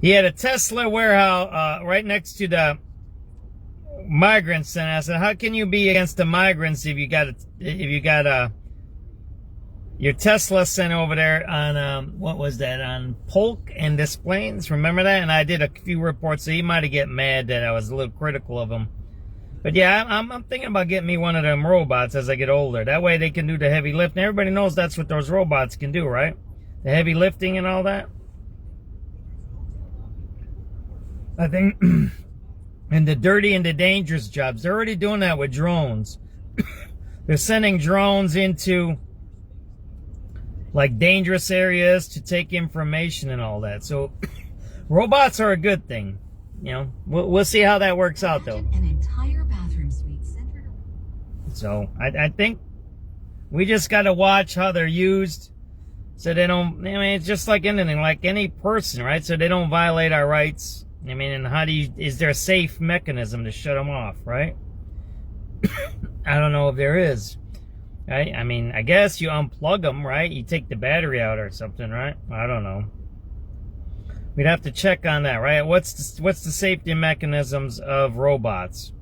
He had a Tesla warehouse right next to the migrant center. I said, how can you be against the migrants if you got your Tesla center over there on what was that, on Polk and Des Plaines? Remember that? And I did a few reports, so he might have get mad that I was a little critical of him. But yeah, I'm thinking about getting me one of them robots as I get older. That way they can do the heavy lifting. Everybody knows that's what those robots can do, right? The heavy lifting and all that. I think, and the dirty and the dangerous jobs, they're already doing that with drones. They're sending drones into like dangerous areas to take information and all that. So robots are a good thing. You know, we'll see how that works out though. An entire bathroom suite centered. So I think we just got to watch how they're used, so they don't. I mean, it's just like anything, like any person, right? So they don't violate our rights. I mean, and how do you? Is there a safe mechanism to shut them off, right? I don't know if there is. Right? I mean, I guess you unplug them, right? You take the battery out or something, right? I don't know. We'd have to check on that, right? What's the safety mechanisms of robots?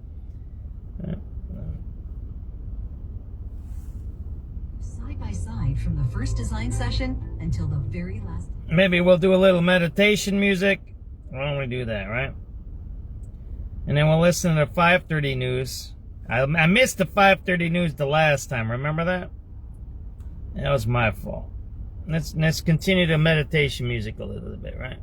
Side by side from the first design session until the very last. Maybe we'll do a little meditation music. Why don't we do that, right? And then we'll listen to 5:30 news. I missed the 5:30 news the last time. Remember that? That was my fault. Let's continue the meditation music a little bit, right?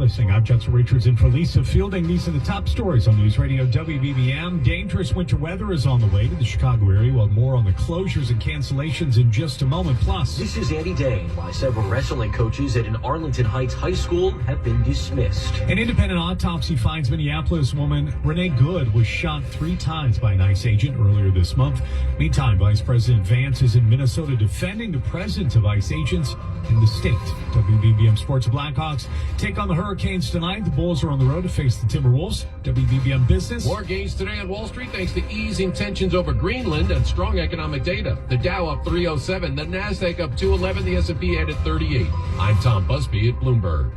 listening. I'm Judson Richards in for Lisa Fielding. These are the top stories on News Radio WBBM. Dangerous winter weather is on the way to the Chicago area. We'll have more on the closures and cancellations in just a moment. Plus, this is Andy Dane. Why several wrestling coaches at an Arlington Heights high school have been dismissed. An independent autopsy finds Minneapolis woman Renee Good was shot 3 times by an ICE agent earlier this month. Meantime, Vice President Vance is in Minnesota defending the presence of ICE agents in the state. WBBM Sports Blackhawks take on the Hurricanes tonight. The Bulls are on the road to face the Timberwolves. WBBM Business. More gains today on Wall Street thanks to easing tensions over Greenland and strong economic data. The Dow up 307, the Nasdaq up 211, the S&P headed 38. I'm Tom Busby at Bloomberg.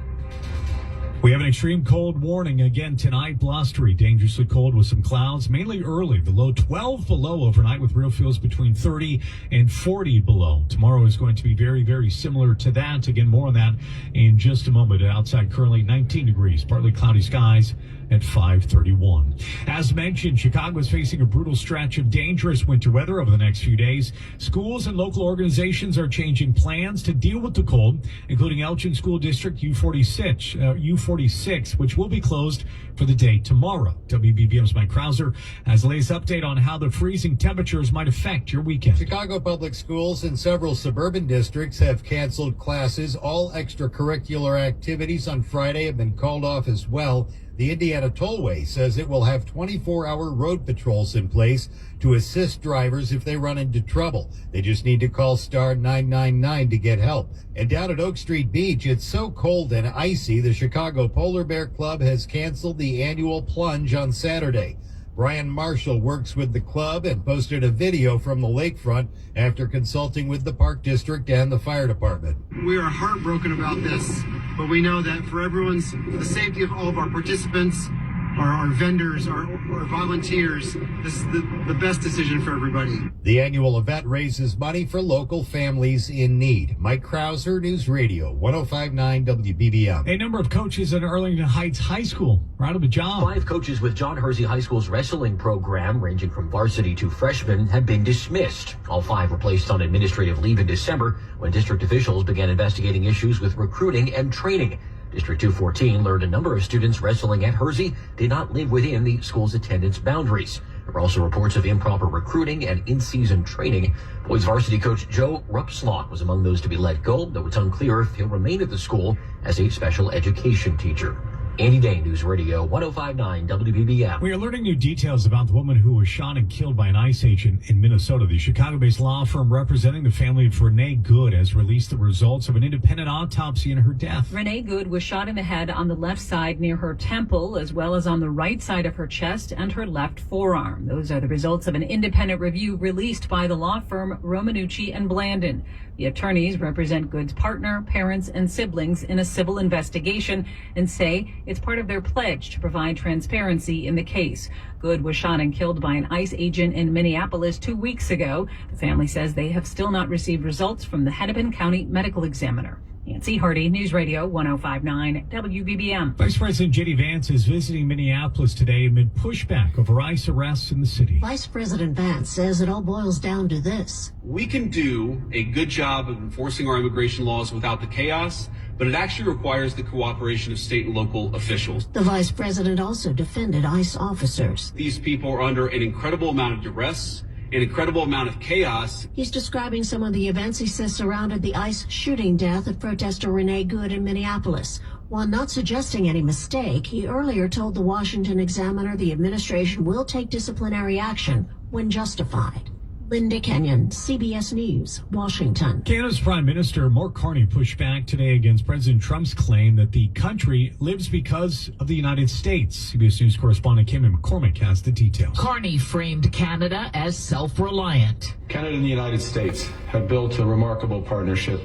We have an extreme cold warning again tonight. Blustery, dangerously cold with some clouds, mainly early. The low 12 below overnight with real feels between 30 and 40 below. Tomorrow is going to be very, very similar to that. Again, more on that in just a moment. Outside currently 19 degrees, partly cloudy skies at 5:31. As mentioned, Chicago is facing a brutal stretch of dangerous winter weather over the next few days. Schools and local organizations are changing plans to deal with the cold, including Elgin School District U46, which will be closed for the day tomorrow. WBBM's Mike Krauser has the latest update on how the freezing temperatures might affect your weekend. Chicago Public Schools and several suburban districts have canceled classes. All extracurricular activities on Friday have been called off as well. The Indiana Tollway says it will have 24-hour road patrols in place to assist drivers if they run into trouble. They just need to call star 999 to get help. And down at Oak Street Beach, it's so cold and icy, the Chicago Polar Bear Club has canceled the annual plunge on Saturday. Brian Marshall works with the club and posted a video from the lakefront after consulting with the park district and the fire department. We are heartbroken about this, but we know that for the safety of all of our participants, our vendors, our volunteers, this is the best decision for everybody. The annual event raises money for local families in need. Mike Krauser, News Radio 105.9 WBBM. A number of coaches at Arlington Heights High School are out of a job. 5 coaches with John Hersey High School's wrestling program, ranging from varsity to freshman, have been dismissed. All 5 were placed on administrative leave in December when district officials began investigating issues with recruiting and training. District 214 learned a number of students wrestling at Hersey did not live within the school's attendance boundaries. There were also reports of improper recruiting and in-season training. Boys varsity coach Joe Rupslock was among those to be let go, though it's unclear if he'll remain at the school as a special education teacher. Andy Dane, News Radio 105.9 WBBM. We are learning new details about the woman who was shot and killed by an ICE agent in Minnesota. The Chicago-based law firm representing the family of Renee Good has released the results of an independent autopsy into her death. Renee Good was shot in the head on the left side near her temple, as well as on the right side of her chest and her left forearm. Those are the results of an independent review released by the law firm Romanucci and Blandon. The attorneys represent Good's partner, parents, and siblings in a civil investigation and say it's part of their pledge to provide transparency in the case. Good was shot and killed by an ICE agent in Minneapolis 2 weeks ago. The family says they have still not received results from the Hennepin County Medical Examiner. Nancy Hardy, News Radio 105.9 WBBM. Vice President J.D. Vance is visiting Minneapolis today amid pushback over ICE arrests in the city. Vice President Vance says it all boils down to this. We can do a good job of enforcing our immigration laws without the chaos, but it actually requires the cooperation of state and local officials. The vice president also defended ICE officers. These people are under an incredible amount of duress, an incredible amount of chaos. He's describing some of the events he says surrounded the ICE shooting death of protester Renee Good in Minneapolis. While not suggesting any mistake, he earlier told the Washington Examiner the administration will take disciplinary action when justified. Linda Kenyon, CBS News, Washington. Canada's Prime Minister Mark Carney pushed back today against President Trump's claim that the country lives because of the United States. CBS News correspondent Kim McCormick has the details. Carney framed Canada as self-reliant. Canada and the United States have built a remarkable partnership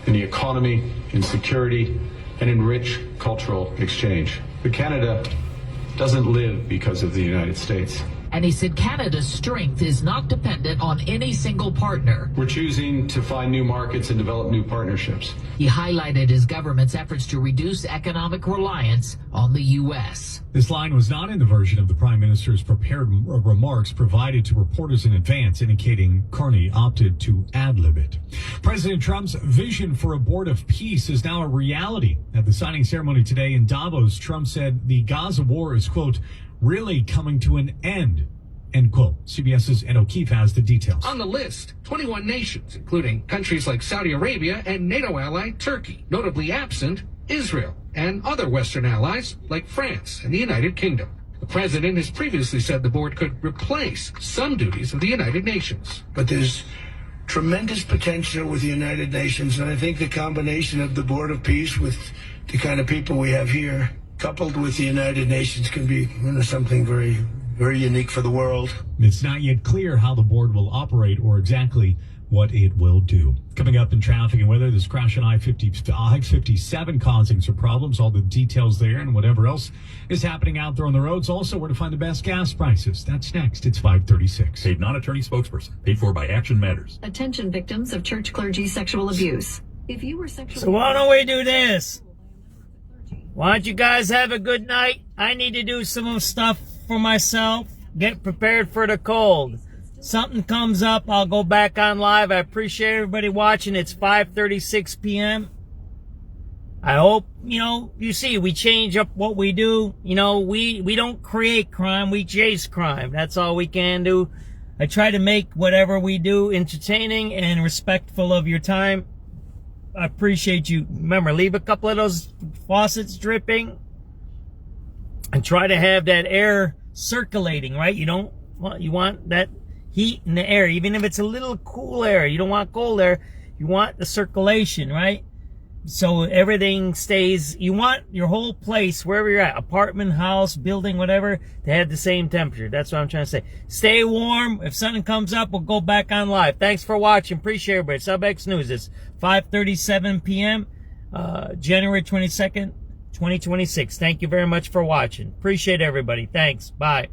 in the economy, in security, and in rich cultural exchange. But Canada doesn't live because of the United States. And he said Canada's strength is not dependent on any single partner. We're choosing to find new markets and develop new partnerships. He highlighted his government's efforts to reduce economic reliance on the U.S. This line was not in the version of the Prime Minister's prepared remarks provided to reporters in advance, indicating Carney opted to ad-lib it. President Trump's vision for a board of peace is now a reality. At the signing ceremony today in Davos, Trump said the Gaza war is, quote, really coming to an end, end quote. CBS's Ed O'Keefe has the details. On the list, 21 nations, including countries like Saudi Arabia and NATO ally Turkey. Notably absent, Israel and other Western allies like France and the United Kingdom. The president has previously said the board could replace some duties of the United Nations. But there's tremendous potential with the United Nations, and I think the combination of the Board of Peace with the kind of people we have here, coupled with the United Nations, can be something very, very unique for the world. It's not yet clear how the board will operate or exactly what it will do. Coming up in traffic and weather, this crash on I-57 causing some problems. All the details there and whatever else is happening out there on the roads. Also, where to find the best gas prices. That's next. It's 5:36. Paid non-attorney spokesperson. Paid for by Action Matters. Attention victims of church clergy sexual abuse. If you were sexually... So why don't we do this? Why don't you guys have a good night? I need to do some stuff for myself. Get prepared for the cold. Something comes up, I'll go back on live. I appreciate everybody watching. It's 5:36 p.m. I hope, you see, we change up what we do. We don't create crime, we chase crime. That's all we can do. I try to make whatever we do entertaining and respectful of your time. I appreciate you. Remember, leave a couple of those faucets dripping and try to have that air circulating, right? You want that heat in the air, even if it's a little cool air. You don't want cold air. You want the circulation, right? So everything stays, you want your whole place, wherever you're at, apartment, house, building, whatever, to have the same temperature. That's what I'm trying to say. Stay warm. If something comes up, we'll go back on live. Thanks for watching. Appreciate everybody. SubX.News. It's 5:37 p.m., January 22nd, 2026. Thank you very much for watching. Appreciate everybody. Thanks. Bye.